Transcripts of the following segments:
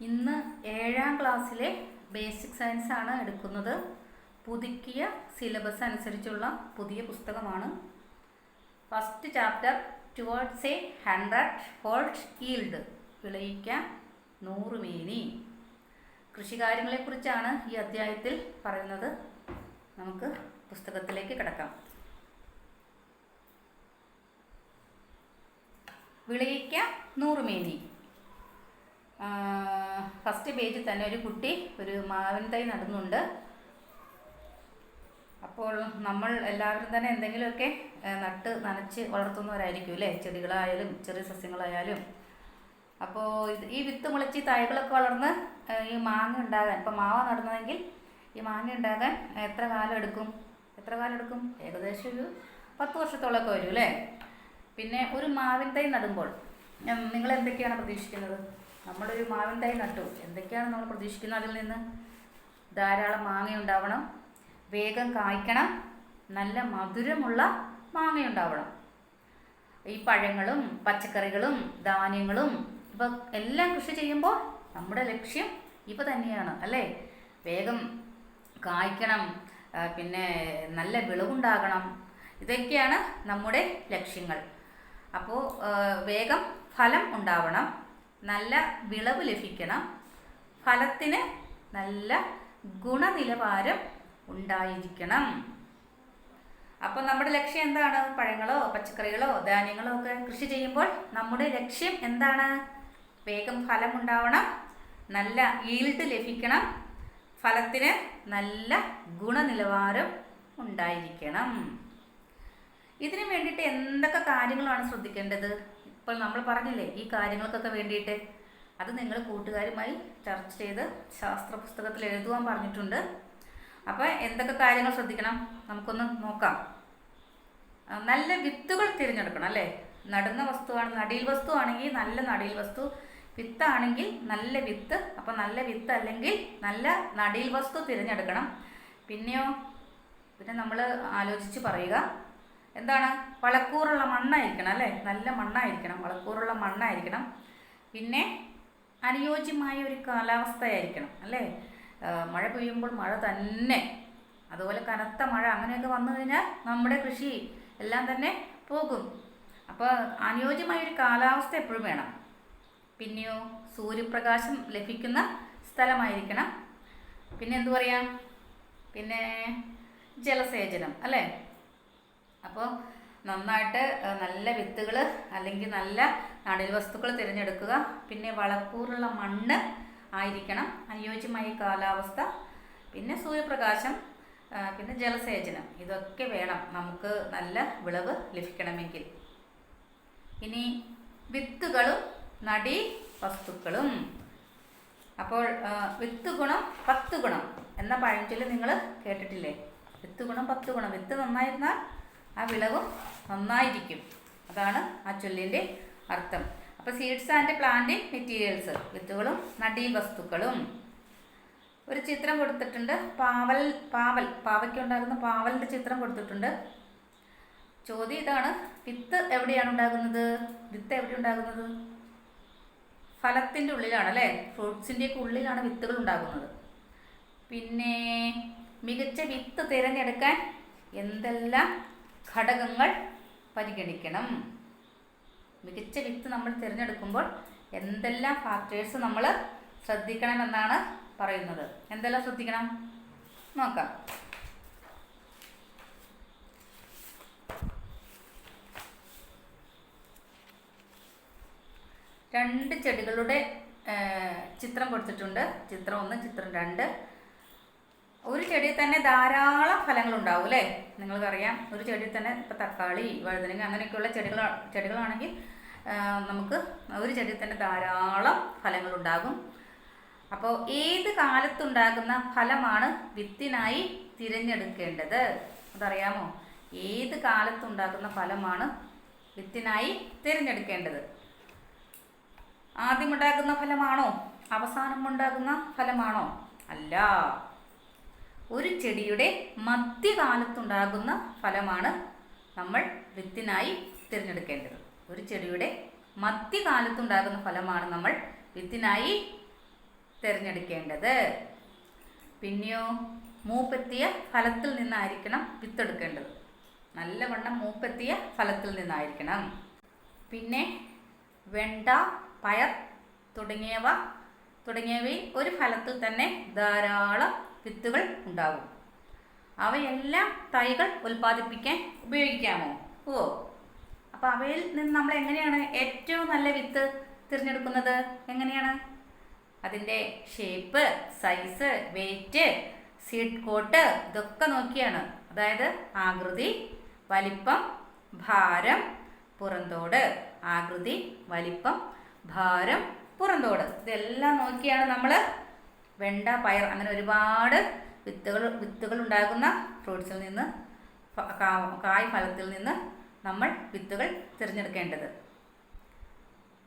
ഇന്ന് 7ാം ക്ലാസ്സിലെ basic science ആണ് എടുക്കുന്നത്. പുതുക്കിയ സിലബസ് അനുസരിച്ചുള്ള പുതിയ പുസ്തകമാണ്. First chapter towards A 100-fold yield, വിളയിക്കാൻ 100 മേനി. കൃഷികാര്യങ്ങളെക്കുറിച്ചാണ് ഈ അധ്യായത്തിൽ പറയുന്നത്. നമുക്ക് പുസ്തകത്തിലേക്ക് കിടക്കാം. വിളയിക്കാൻ 100 മേനി. ഫസ്റ്റ് പേജിൽ തന്നെ ഒരു കുട്ടി ഒരു മാവിൻ തൈ നടുന്നുണ്ട്. അപ്പോൾ നമ്മൾ എല്ലാവരും തന്നെ എന്തെങ്കിലുമൊക്കെ നട്ട് നനച്ച് വളർത്തുന്നവരായിരിക്കും അല്ലേ, ചെടികളായാലും ചെറിയ സസ്യങ്ങളായാലും. അപ്പോൾ ഈ വിത്ത് മുളച്ച് തൈകളൊക്കെ വളർന്ന് ഈ മാങ്ങ ഉണ്ടാകാൻ, ഇപ്പോൾ മാവ നടുന്നതെങ്കിൽ ഈ മാങ്ങ ഉണ്ടാകാൻ എത്ര കാലം എടുക്കും? ഏകദേശം ഒരു 10 വർഷത്തോളമൊക്കെ വരും അല്ലേ. പിന്നെ ഒരു മാവിൻ തൈ നടുമ്പോൾ നിങ്ങൾ എന്തൊക്കെയാണ് പ്രതീക്ഷിക്കുന്നത്? നമ്മളൊരു മാവിൻ തൈ നട്ടു, എന്തൊക്കെയാണ് നമ്മൾ പ്രതീക്ഷിക്കുന്നത്? അതിൽ നിന്ന് ധാരാളം മാങ്ങ ഉണ്ടാവണം, വേഗം കായ്ക്കണം, നല്ല മധുരമുള്ള മാങ്ങ ഉണ്ടാവണം. ഈ പഴങ്ങളും പച്ചക്കറികളും ധാന്യങ്ങളും ഇവ എല്ലാം കൃഷി ചെയ്യുമ്പോൾ നമ്മുടെ ലക്ഷ്യം ഇവ തന്നെയാണ് അല്ലേ. വേഗം കായ്ക്കണം, പിന്നെ നല്ല വിളവുണ്ടാകണം. ഇതൊക്കെയാണ് നമ്മുടെ ലക്ഷ്യങ്ങൾ. അപ്പോൾ വേഗം ഫലം ഉണ്ടാവണം, നല്ല വിളവ് ലഭിക്കണം, ഫലത്തിന് നല്ല ഗുണനിലവാരം ഉണ്ടായിരിക്കണം. അപ്പോൾ നമ്മുടെ ലക്ഷ്യം എന്താണ്? പഴങ്ങളോ പച്ചക്കറികളോ ധാന്യങ്ങളോ ഒക്കെ കൃഷി ചെയ്യുമ്പോൾ നമ്മുടെ ലക്ഷ്യം എന്താണ്? വേഗം ഫലം ഉണ്ടാവണം, നല്ല ഈൽഡ് ലഭിക്കണം, ഫലത്തിന് നല്ല ഗുണനിലവാരം ഉണ്ടായിരിക്കണം. ഇതിനു വേണ്ടിയിട്ട് എന്തൊക്കെ കാര്യങ്ങളാണ് ശ്രദ്ധിക്കേണ്ടത്? ഇപ്പോൾ നമ്മൾ പറഞ്ഞില്ലേ ഈ കാര്യങ്ങൾക്കൊക്കെ വേണ്ടിയിട്ട്. അത് നിങ്ങൾ കൂട്ടുകാരുമായി ചർച്ച ചെയ്ത് ശാസ്ത്ര പുസ്തകത്തിൽ എഴുതുവാൻ പറഞ്ഞിട്ടുണ്ട്. അപ്പോൾ എന്തൊക്കെ കാര്യങ്ങൾ ശ്രദ്ധിക്കണം നമുക്കൊന്ന് നോക്കാം. നല്ല വിത്തുകൾ തിരഞ്ഞെടുക്കണം അല്ലേ. നടുന്ന വസ്തുവാണ്, നടീൽ വസ്തു ആണെങ്കിൽ നല്ല നടീൽ വസ്തു, വിത്താണെങ്കിൽ നല്ല വിത്ത്. അപ്പോൾ നല്ല വിത്ത് അല്ലെങ്കിൽ നല്ല നടീൽ വസ്തു തിരഞ്ഞെടുക്കണം. പിന്നെ നമ്മൾ ആലോചിച്ച് പറയുക. എന്താണ്? വളക്കൂറുള്ള മണ്ണായിരിക്കണം അല്ലേ, നല്ല മണ്ണായിരിക്കണം, വളക്കൂറുള്ള മണ്ണായിരിക്കണം. പിന്നെ അനുയോജ്യമായ ഒരു കാലാവസ്ഥയായിരിക്കണം അല്ലേ. മഴ പെയ്യുമ്പോൾ മഴ തന്നെ, അതുപോലെ കനത്ത മഴ അങ്ങനെയൊക്കെ വന്നു കഴിഞ്ഞാൽ നമ്മുടെ കൃഷി എല്ലാം തന്നെ പോകും. അപ്പോൾ അനുയോജ്യമായ ഒരു കാലാവസ്ഥ എപ്പോഴും വേണം. പിന്നെയോ സൂര്യപ്രകാശം ലഭിക്കുന്ന സ്ഥലമായിരിക്കണം. പിന്നെ എന്തു പറയാം, പിന്നെ ജലസേചനം അല്ലേ. അപ്പോൾ നന്നായിട്ട് നല്ല വിത്തുകൾ അല്ലെങ്കിൽ നല്ല നടീൽ വസ്തുക്കൾ തിരഞ്ഞെടുക്കുക. പിന്നെ വളക്കൂറുള്ള മണ്ണ് ആയിരിക്കണം, അനുയോജ്യമായ കാലാവസ്ഥ, പിന്നെ സൂര്യപ്രകാശം, പിന്നെ ജലസേചനം. ഇതൊക്കെ വേണം നമുക്ക് നല്ല വിളവ് ലഭിക്കണമെങ്കിൽ. ഇനി വിത്തുകളും നടീൽ വസ്തുക്കളും. അപ്പോൾ വിത്ത് ഗുണം 10 ഗുണം എന്ന പഴഞ്ചൊല്ല് നിങ്ങൾ കേട്ടിട്ടില്ലേ? വിത്ത് ഗുണം 10 ഗുണം. വിത്ത് നന്നായിരുന്നാൽ ആ വിളവും നന്നായിരിക്കും. അതാണ് ആ ചൊല്ലിൻ്റെ അർത്ഥം. അപ്പോൾ സീഡ്സ് ആൻഡ് പ്ലാന്റിംഗ് മെറ്റീരിയൽസ്, വിത്തുകളും നടീൽ വസ്തുക്കളും. ഒരു ചിത്രം കൊടുത്തിട്ടുണ്ട്. പാവയ്ക്ക് ഉണ്ടാകുന്ന പാവലിൻ്റെ ചിത്രം കൊടുത്തിട്ടുണ്ട്. ചോദ്യം ഇതാണ്, വിത്ത് എവിടെയാണ് ഉണ്ടാകുന്നത്? വിത്ത് എവിടെ ഉണ്ടാകുന്നത്? ഫലത്തിൻ്റെ ഉള്ളിലാണ് അല്ലേ. ഫ്രൂട്ട്സിൻ്റെയൊക്കെ ഉള്ളിലാണ് വിത്തുകൾ ഉണ്ടാകുന്നത്. പിന്നെ മികച്ച വിത്ത് തിരഞ്ഞെടുക്കാൻ എന്തെല്ലാം ഘടകങ്ങൾ പരിഗണിക്കണം? മികച്ച വിത്ത് നമ്മൾ തിരഞ്ഞെടുക്കുമ്പോൾ എന്തെല്ലാം ഫാക്ടേഴ്സ് നമ്മൾ ശ്രദ്ധിക്കണമെന്നാണ് പറയുന്നത്. എന്തെല്ലാം ശ്രദ്ധിക്കണം നോക്കാം. രണ്ട് ചെടികളുടെ ചിത്രം കൊടുത്തിട്ടുണ്ട്. ചിത്രം 1, ചിത്രം 2. ഒരു ചെടിയിൽ തന്നെ ധാരാളം ഫലങ്ങൾ ഉണ്ടാവും അല്ലേ. നിങ്ങൾക്കറിയാം, ഒരു ചെടിയിൽ തന്നെ ഇപ്പോൾ തക്കാളി, വഴുതനങ്ങ അങ്ങനെയൊക്കെയുള്ള ചെടികളാണെങ്കിൽ നമുക്ക് ഒരു ചെടിയിൽ തന്നെ ധാരാളം ഫലങ്ങളുണ്ടാകും. അപ്പോൾ ഏത് കാലത്തുണ്ടാകുന്ന ഫലമാണ് വിത്തിനായി തിരഞ്ഞെടുക്കേണ്ടത്? അതറിയാമോ? ഏത് കാലത്തുണ്ടാകുന്ന ഫലമാണ് വിത്തിനായി തിരഞ്ഞെടുക്കേണ്ടത്? ആദ്യമുണ്ടാകുന്ന ഫലമാണോ അവസാനം ഉണ്ടാകുന്ന ഫലമാണോ? അല്ല, ഒരു ചെടിയുടെ മധ്യകാലത്തുണ്ടാകുന്ന ഫലമാണ് നമ്മൾ വിത്തിനായി തിരഞ്ഞെടുക്കേണ്ടത്. ഒരു ചെടിയുടെ മധ്യകാലത്തുണ്ടാകുന്ന ഫലമാണ് നമ്മൾ വിത്തിനായി തിരഞ്ഞെടുക്കേണ്ടത്. പിന്നെയോ മൂപ്പെത്തിയ ഫലത്തിൽ നിന്നായിരിക്കണം വിത്തെടുക്കേണ്ടത്. നല്ലവണ്ണം മൂപ്പെത്തിയ ഫലത്തിൽ നിന്നായിരിക്കണം. പിന്നെ വെണ്ട, പയർ തുടങ്ങിയവയിൽ ഒരു ഫലത്തിൽ തന്നെ ധാരാളം വിത്തുകൾ ഉണ്ടാകും. അവയെല്ലാം തൈകൾ ഉൽപ്പാദിപ്പിക്കാൻ ഉപയോഗിക്കാമോ? അപ്പോൾ അവയിൽ നിന്ന് നമ്മൾ എങ്ങനെയാണ് ഏറ്റവും നല്ല വിത്ത് തിരഞ്ഞെടുക്കുന്നത്? എങ്ങനെയാണ്? അതിൻ്റെ shape, size, weight, seed coat ഇതൊക്കെ നോക്കിയാണ്. അതായത് ആകൃതി, വലിപ്പം, ഭാരം, പുറന്തോട്. ആകൃതി, വലിപ്പം, ഭാരം, പുറന്തോട് ഇതെല്ലാം നോക്കിയാണ് നമ്മൾ വെണ്ട, പയർ അങ്ങനെ ഒരുപാട് വിത്തുകൾ ഉണ്ടാകുന്ന ഫ്രൂട്ട്സിൽ നിന്ന്, കായ് ഫലത്തിൽ നിന്ന് നമ്മൾ വിത്തുകൾ തിരഞ്ഞെടുക്കേണ്ടത്.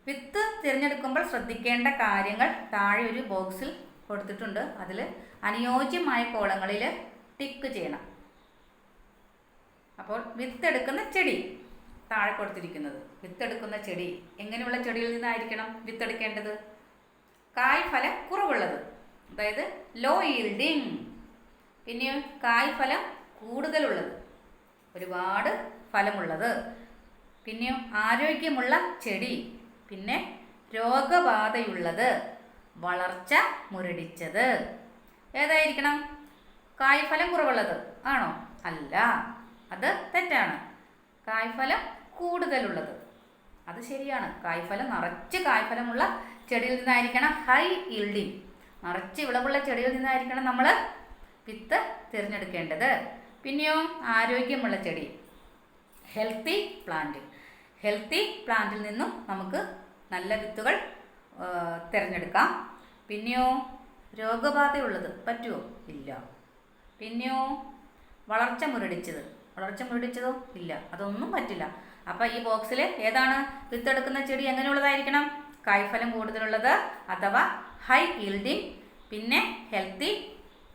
വിത്ത് തിരഞ്ഞെടുക്കുമ്പോൾ ശ്രദ്ധിക്കേണ്ട കാര്യങ്ങൾ താഴെ ഒരു ബോക്സിൽ കൊടുത്തിട്ടുണ്ട്. അതിൽ അനുയോജ്യമായ കോളങ്ങളിൽ ടിക്ക് ചെയ്യണം. അപ്പോൾ വിത്തെടുക്കുന്ന ചെടി താഴെ കൊടുത്തിരിക്കുന്നത്. വിത്തെടുക്കുന്ന ചെടി എങ്ങനെയുള്ള ചെടിയിൽ നിന്നായിരിക്കണം വിത്തെടുക്കേണ്ടത്? കായ് ഫലം കുറവുള്ളത്, അതായത് ലോ ഈൽഡിങ്. പിന്നെ കായ് ഫലം കൂടുതലുള്ളത്, ഒരുപാട് ഫലമുള്ളത്. പിന്നെ ആരോഗ്യമുള്ള ചെടി. പിന്നെ രോഗബാധയുള്ളത്, വളർച്ച മുരടിച്ചത്. ഏതായിരിക്കണം? കായ്ഫലം കുറവുള്ളത് ആണോ? അല്ല, അത് തെറ്റാണ്. കായ്ഫലം കൂടുതലുള്ളത്, അത് ശരിയാണ്. നിറച്ച് കായ്ഫലമുള്ള ചെടിയിൽ നിന്നായിരിക്കണം ഹൈ ഈൽഡിങ്, നിറച്ച് വിളവുള്ള ചെടിയിൽ നിന്നായിരിക്കണം നമ്മൾ വിത്ത് തിരഞ്ഞെടുക്കേണ്ടത്. പിന്നെയോ ആരോഗ്യമുള്ള ചെടി, ഹെൽത്തി പ്ലാന്റിൽ നിന്നും നമുക്ക് നല്ല വിത്തുകൾ തിരഞ്ഞെടുക്കാം. പിന്നെയോ രോഗബാധയുള്ളത് പറ്റുമോ? ഇല്ല. പിന്നെയോ വളർച്ച മുരടിച്ചതോ? ഇല്ല, അതൊന്നും പറ്റില്ല. അപ്പോൾ ഈ ബോക്സിൽ ഏതാണ് വിത്തെടുക്കുന്ന ചെടി എങ്ങനെയുള്ളതായിരിക്കണം? കായ്ഫലം കൂടുതലുള്ളത് അഥവാ ഹൈ ഈൽഡിങ്, പിന്നെ ഹെൽത്തി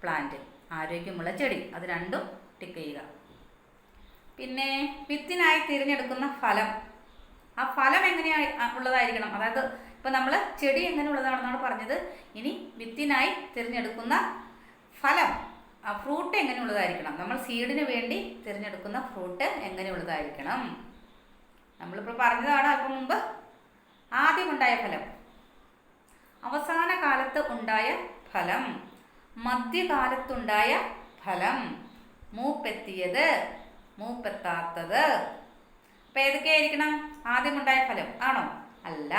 പ്ലാന്റ്, ആരോഗ്യമുള്ള ചെടി. അത് രണ്ടും ടിക്ക് ചെയ്യുക. പിന്നെ വിത്തിനായി തിരഞ്ഞെടുക്കുന്ന ഫലം, ആ ഫലം ഉള്ളതായിരിക്കണം. അതായത് ഇപ്പം നമ്മൾ ചെടി എങ്ങനെയുള്ളതാണെന്നാണ് പറഞ്ഞത്. ഇനി വിത്തിനായി തിരഞ്ഞെടുക്കുന്ന ഫലം, ആ ഫ്രൂട്ട് എങ്ങനെയുള്ളതായിരിക്കണം? നമ്മൾ സീഡിന് വേണ്ടി തിരഞ്ഞെടുക്കുന്ന ഫ്രൂട്ട് എങ്ങനെയുള്ളതായിരിക്കണം? നമ്മളിപ്പോൾ പറഞ്ഞതാണ് അല്പം മുമ്പ്. ആദ്യമുണ്ടായ ഫലം, അവസാന കാലത്ത് ഉണ്ടായ ഫലം, മധ്യകാലത്തുണ്ടായ ഫലം, മൂപ്പെത്തിയത്, മൂപ്പെത്താത്തത്. അപ്പം ഏതൊക്കെയായിരിക്കണം? ആദ്യമുണ്ടായ ഫലം ആണോ? അല്ല.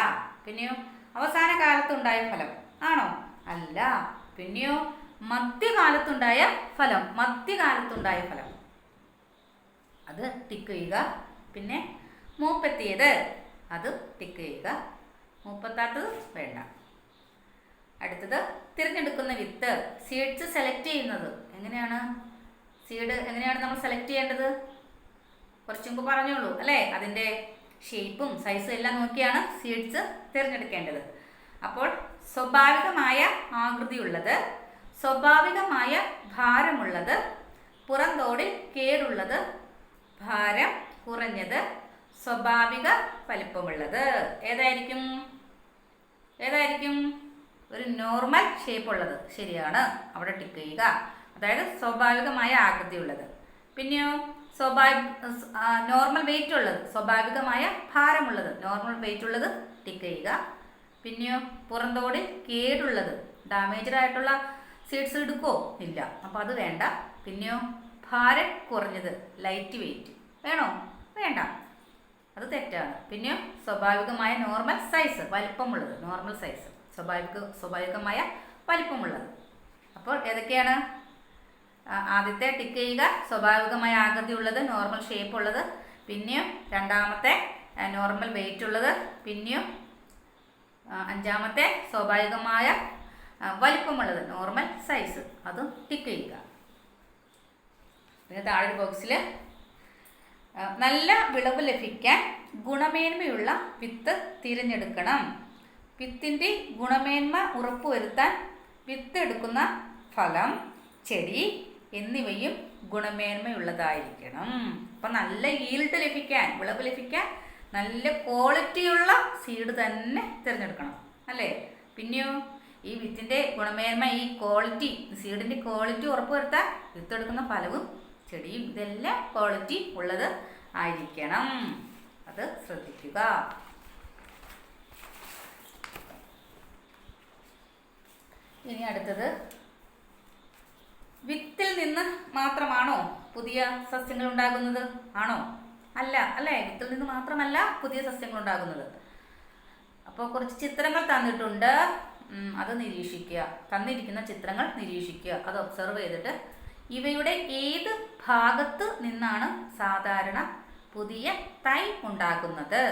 പിന്നെയോ അവസാന കാലത്തുണ്ടായ ഫലം ആണോ? അല്ല. പിന്നെയോ മധ്യകാലത്തുണ്ടായ ഫലം, അത് ടിക്ക് ചെയ്യുക. പിന്നെ മൂപ്പെത്തിയത് അത് ടിക്ക് ചെയ്യുക. മൂപ്പെത്താത്തത് വേണ്ട. അടുത്തത് തിരഞ്ഞെടുക്കുന്ന വിത്ത്, സീഡ്സ് സെലക്ട് ചെയ്യുന്നത് എങ്ങനെയാണ്? സീഡ് എങ്ങനെയാണ് നമ്മൾ സെലക്ട് ചെയ്യേണ്ടത്? കുറച്ചു മുമ്പ് പറഞ്ഞോളൂ അല്ലേ? അതിൻ്റെ ഷേപ്പും സൈസും എല്ലാം നോക്കിയാണ് സീഡ്സ് തിരഞ്ഞെടുക്കേണ്ടത്. അപ്പോൾ സ്വാഭാവികമായ ആകൃതിയുള്ളത്, സ്വാഭാവികമായ ഭാരമുള്ളത്, പുറന്തോടിൽ കേടുള്ളത്, ഭാരം കുറഞ്ഞത്, സ്വാഭാവിക വലിപ്പമുള്ളത്. ഏതായിരിക്കും? ഒരു നോർമൽ ഷേപ്പ് ഉള്ളത് ശരിയാണ്, അവിടെ ടിക്ക് ചെയ്യുക. അതായത് സ്വാഭാവികമായ ആകൃതിയുള്ളത്. പിന്നെയോ നോർമൽ വെയിറ്റ് ഉള്ളത്, സ്വാഭാവികമായ ഭാരമുള്ളത്, നോർമൽ വെയിറ്റ് ഉള്ളത് ടിക്ക് ചെയ്യുക. പിന്നെയോ പുറന്തോടിൽ കേടുള്ളത്, ഡാമേജ്ഡ് ആയിട്ടുള്ള സീഡ്സ് എടുക്കുമോ? ഇല്ല, അപ്പോൾ അത് വേണ്ട. പിന്നെയോ ഭാരം കുറഞ്ഞത്, ലൈറ്റ് വെയിറ്റ് വേണോ? വേണ്ട, അത് തെറ്റാണ്. പിന്നെയോ സ്വാഭാവികമായ നോർമൽ സൈസ്, വലിപ്പമുള്ളത്, നോർമൽ സൈസ്, സ്വാഭാവികമായ വലിപ്പമുള്ളത്. അപ്പോൾ ഏതൊക്കെയാണ്? ആദ്യത്തെ ടിക്ക് ചെയ്യുക, സ്വാഭാവികമായ ആകൃതി ഉള്ളത്, നോർമൽ ഷേപ്പ് ഉള്ളത്. പിന്നെയും രണ്ടാമത്തെ നോർമൽ വെയിറ്റ് ഉള്ളത്. പിന്നെയും അഞ്ചാമത്തെ സ്വാഭാവികമായ വലിപ്പമുള്ളത്, നോർമൽ സൈസ്, അതും ടിക്ക് ചെയ്യുക. പിന്നെ താഴെ ബോക്സിൽ നല്ല വിളവ് ലഭിക്കാൻ ഗുണമേന്മയുള്ള വിത്ത് തിരഞ്ഞെടുക്കണം. വിത്തിൻ്റെ ഗുണമേന്മ ഉറപ്പുവരുത്താൻ വിത്ത് എടുക്കുന്ന ഫലം, ചെടി എന്നിവയും ഗുണമേന്മയുള്ളതായിരിക്കണം. അപ്പം നല്ല ഈൽഡ് ലഭിക്കാൻ, വിളവ് ലഭിക്കാൻ നല്ല ക്വാളിറ്റിയുള്ള സീഡ് തന്നെ തിരഞ്ഞെടുക്കണം അല്ലേ? പിന്നെയോ ഈ വിത്തിൻ്റെ ഗുണമേന്മ, ഈ ക്വാളിറ്റി, സീഡിൻ്റെ ക്വാളിറ്റി ഉറപ്പുവരുത്താൻ വിത്തെടുക്കുന്ന ഫലവും ചെടിയും ഇതെല്ലാം ക്വാളിറ്റി ഉള്ളത് ആയിരിക്കണം. അത് ശ്രദ്ധിക്കുക. ഇനി അടുത്തത്, വിത്തിൽ നിന്ന് മാത്രമാണോ പുതിയ സസ്യങ്ങൾ ഉണ്ടാകുന്നത്? ആണോ? അല്ല അല്ലേ? വിത്തിൽ നിന്ന് മാത്രമല്ല പുതിയ സസ്യങ്ങൾ ഉണ്ടാകുന്നത്. അപ്പോൾ കുറച്ച് ചിത്രങ്ങൾ തന്നിട്ടുണ്ട്, അത് നിരീക്ഷിക്കുക. തന്നിരിക്കുന്ന ചിത്രങ്ങൾ നിരീക്ഷിക്കുക, അത് ഒബ്സർവ് ചെയ്തിട്ട് ഇവയുടെ ഏത് ഭാഗത്ത് നിന്നാണ് സാധാരണ പുതിയ തൈ ഉണ്ടാകുന്നത്?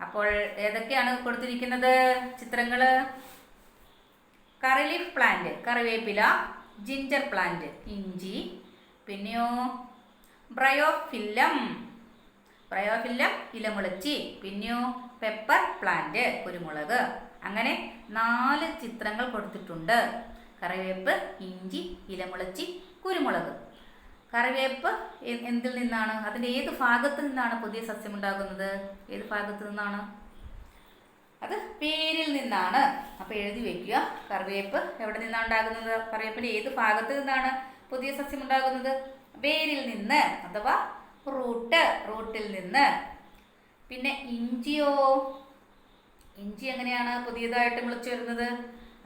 അപ്പോൾ ഏതൊക്കെയാണ് കൊടുത്തിരിക്കുന്നത് ചിത്രങ്ങൾ? കറി ലീഫ് പ്ലാന്റ് കറിവേപ്പില, ജിഞ്ചർ പ്ലാന്റ് ഇഞ്ചി, പിന്നെയോ ബ്രയോഫില്ലം ഇലമുളച്ചി, പിന്നെയോ പെപ്പർ പ്ലാന്റ് കുരുമുളക്. അങ്ങനെ 4 ചിത്രങ്ങൾ കൊടുത്തിട്ടുണ്ട്. കറിവേപ്പ്, ഇഞ്ചി, ഇലമുളച്ചി, കുരുമുളക്. കറിവേപ്പ് എന്തിൽ നിന്നാണ്? അതിൻ്റെ ഏത് ഭാഗത്ത് നിന്നാണ് പുതിയ സസ്യം ഉണ്ടാകുന്നത്? ഏത് ഭാഗത്ത് നിന്നാണ്? അത് വേരിൽ നിന്നാണ്. അപ്പോൾ എഴുതി വയ്ക്കുക, കറിവേപ്പ് എവിടെ നിന്നാണ് ഉണ്ടാകുന്നത്? കറിവേപ്പിൻ്റെ ഏത് ഭാഗത്ത് നിന്നാണ് പുതിയ സസ്യം ഉണ്ടാകുന്നത്? വേരിൽ നിന്ന്, അഥവാ റൂട്ടിൽ നിന്ന്. പിന്നെ ഇഞ്ചിയോ? ഇഞ്ചി എങ്ങനെയാണ് പുതിയതായിട്ട് മുളച്ചു വരുന്നത്?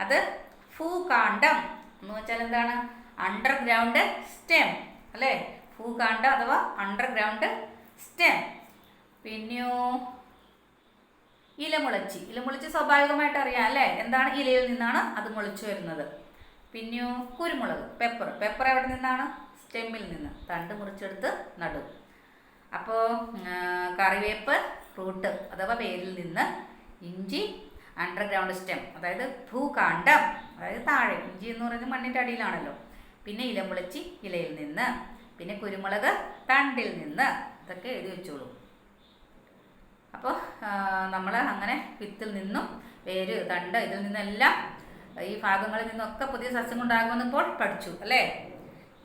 അത് ഭൂകാണ്ഡം എന്ന് വെച്ചാൽ എന്താണ്? അണ്ടർഗ്രൗണ്ട് സ്റ്റെം അല്ലേ? ഭൂകാണ്ഡം അഥവാ അണ്ടർഗ്രൗണ്ട് സ്റ്റെം. പിന്നെയോ ഇലമുളച്ചി സ്വാഭാവികമായിട്ട് അറിയാം അല്ലേ? എന്താണ്? ഇലയിൽ നിന്നാണ് അത് മുളച്ചു വരുന്നത്. പിന്നെയോ കുരുമുളക്, പെപ്പർ എവിടെ നിന്നാണ്? സ്റ്റെമ്മിൽ നിന്ന്, തണ്ട് മുറിച്ചെടുത്ത് നടും. അപ്പോൾ കറിവേപ്പ് റൂട്ട് അഥവാ വേരിൽ നിന്ന്, ഇഞ്ചി അണ്ടർഗ്രൗണ്ട് സ്റ്റെം അതായത് ഭൂകാണ്ഡം, അതായത് താഴെ. ഇഞ്ചി എന്ന് പറയുന്നത് മണ്ണിൻ്റെ അടിയിലാണല്ലോ. പിന്നെ ഇലമുളച്ചി ഇലയിൽ നിന്ന്, പിന്നെ കുരുമുളക് തണ്ടിൽ നിന്ന്. ഇതൊക്കെ എഴുതി വെച്ചോളൂ. അപ്പോൾ നമ്മൾ അങ്ങനെ വിത്തിൽ നിന്നും വേര്, തണ്ട്, ഇതിൽ നിന്നെല്ലാം ഈ ഭാഗങ്ങളിൽ നിന്നൊക്കെ പുതിയ സസ്യം ഉണ്ടാകുമെന്ന് ഇപ്പോൾ പഠിച്ചു അല്ലേ?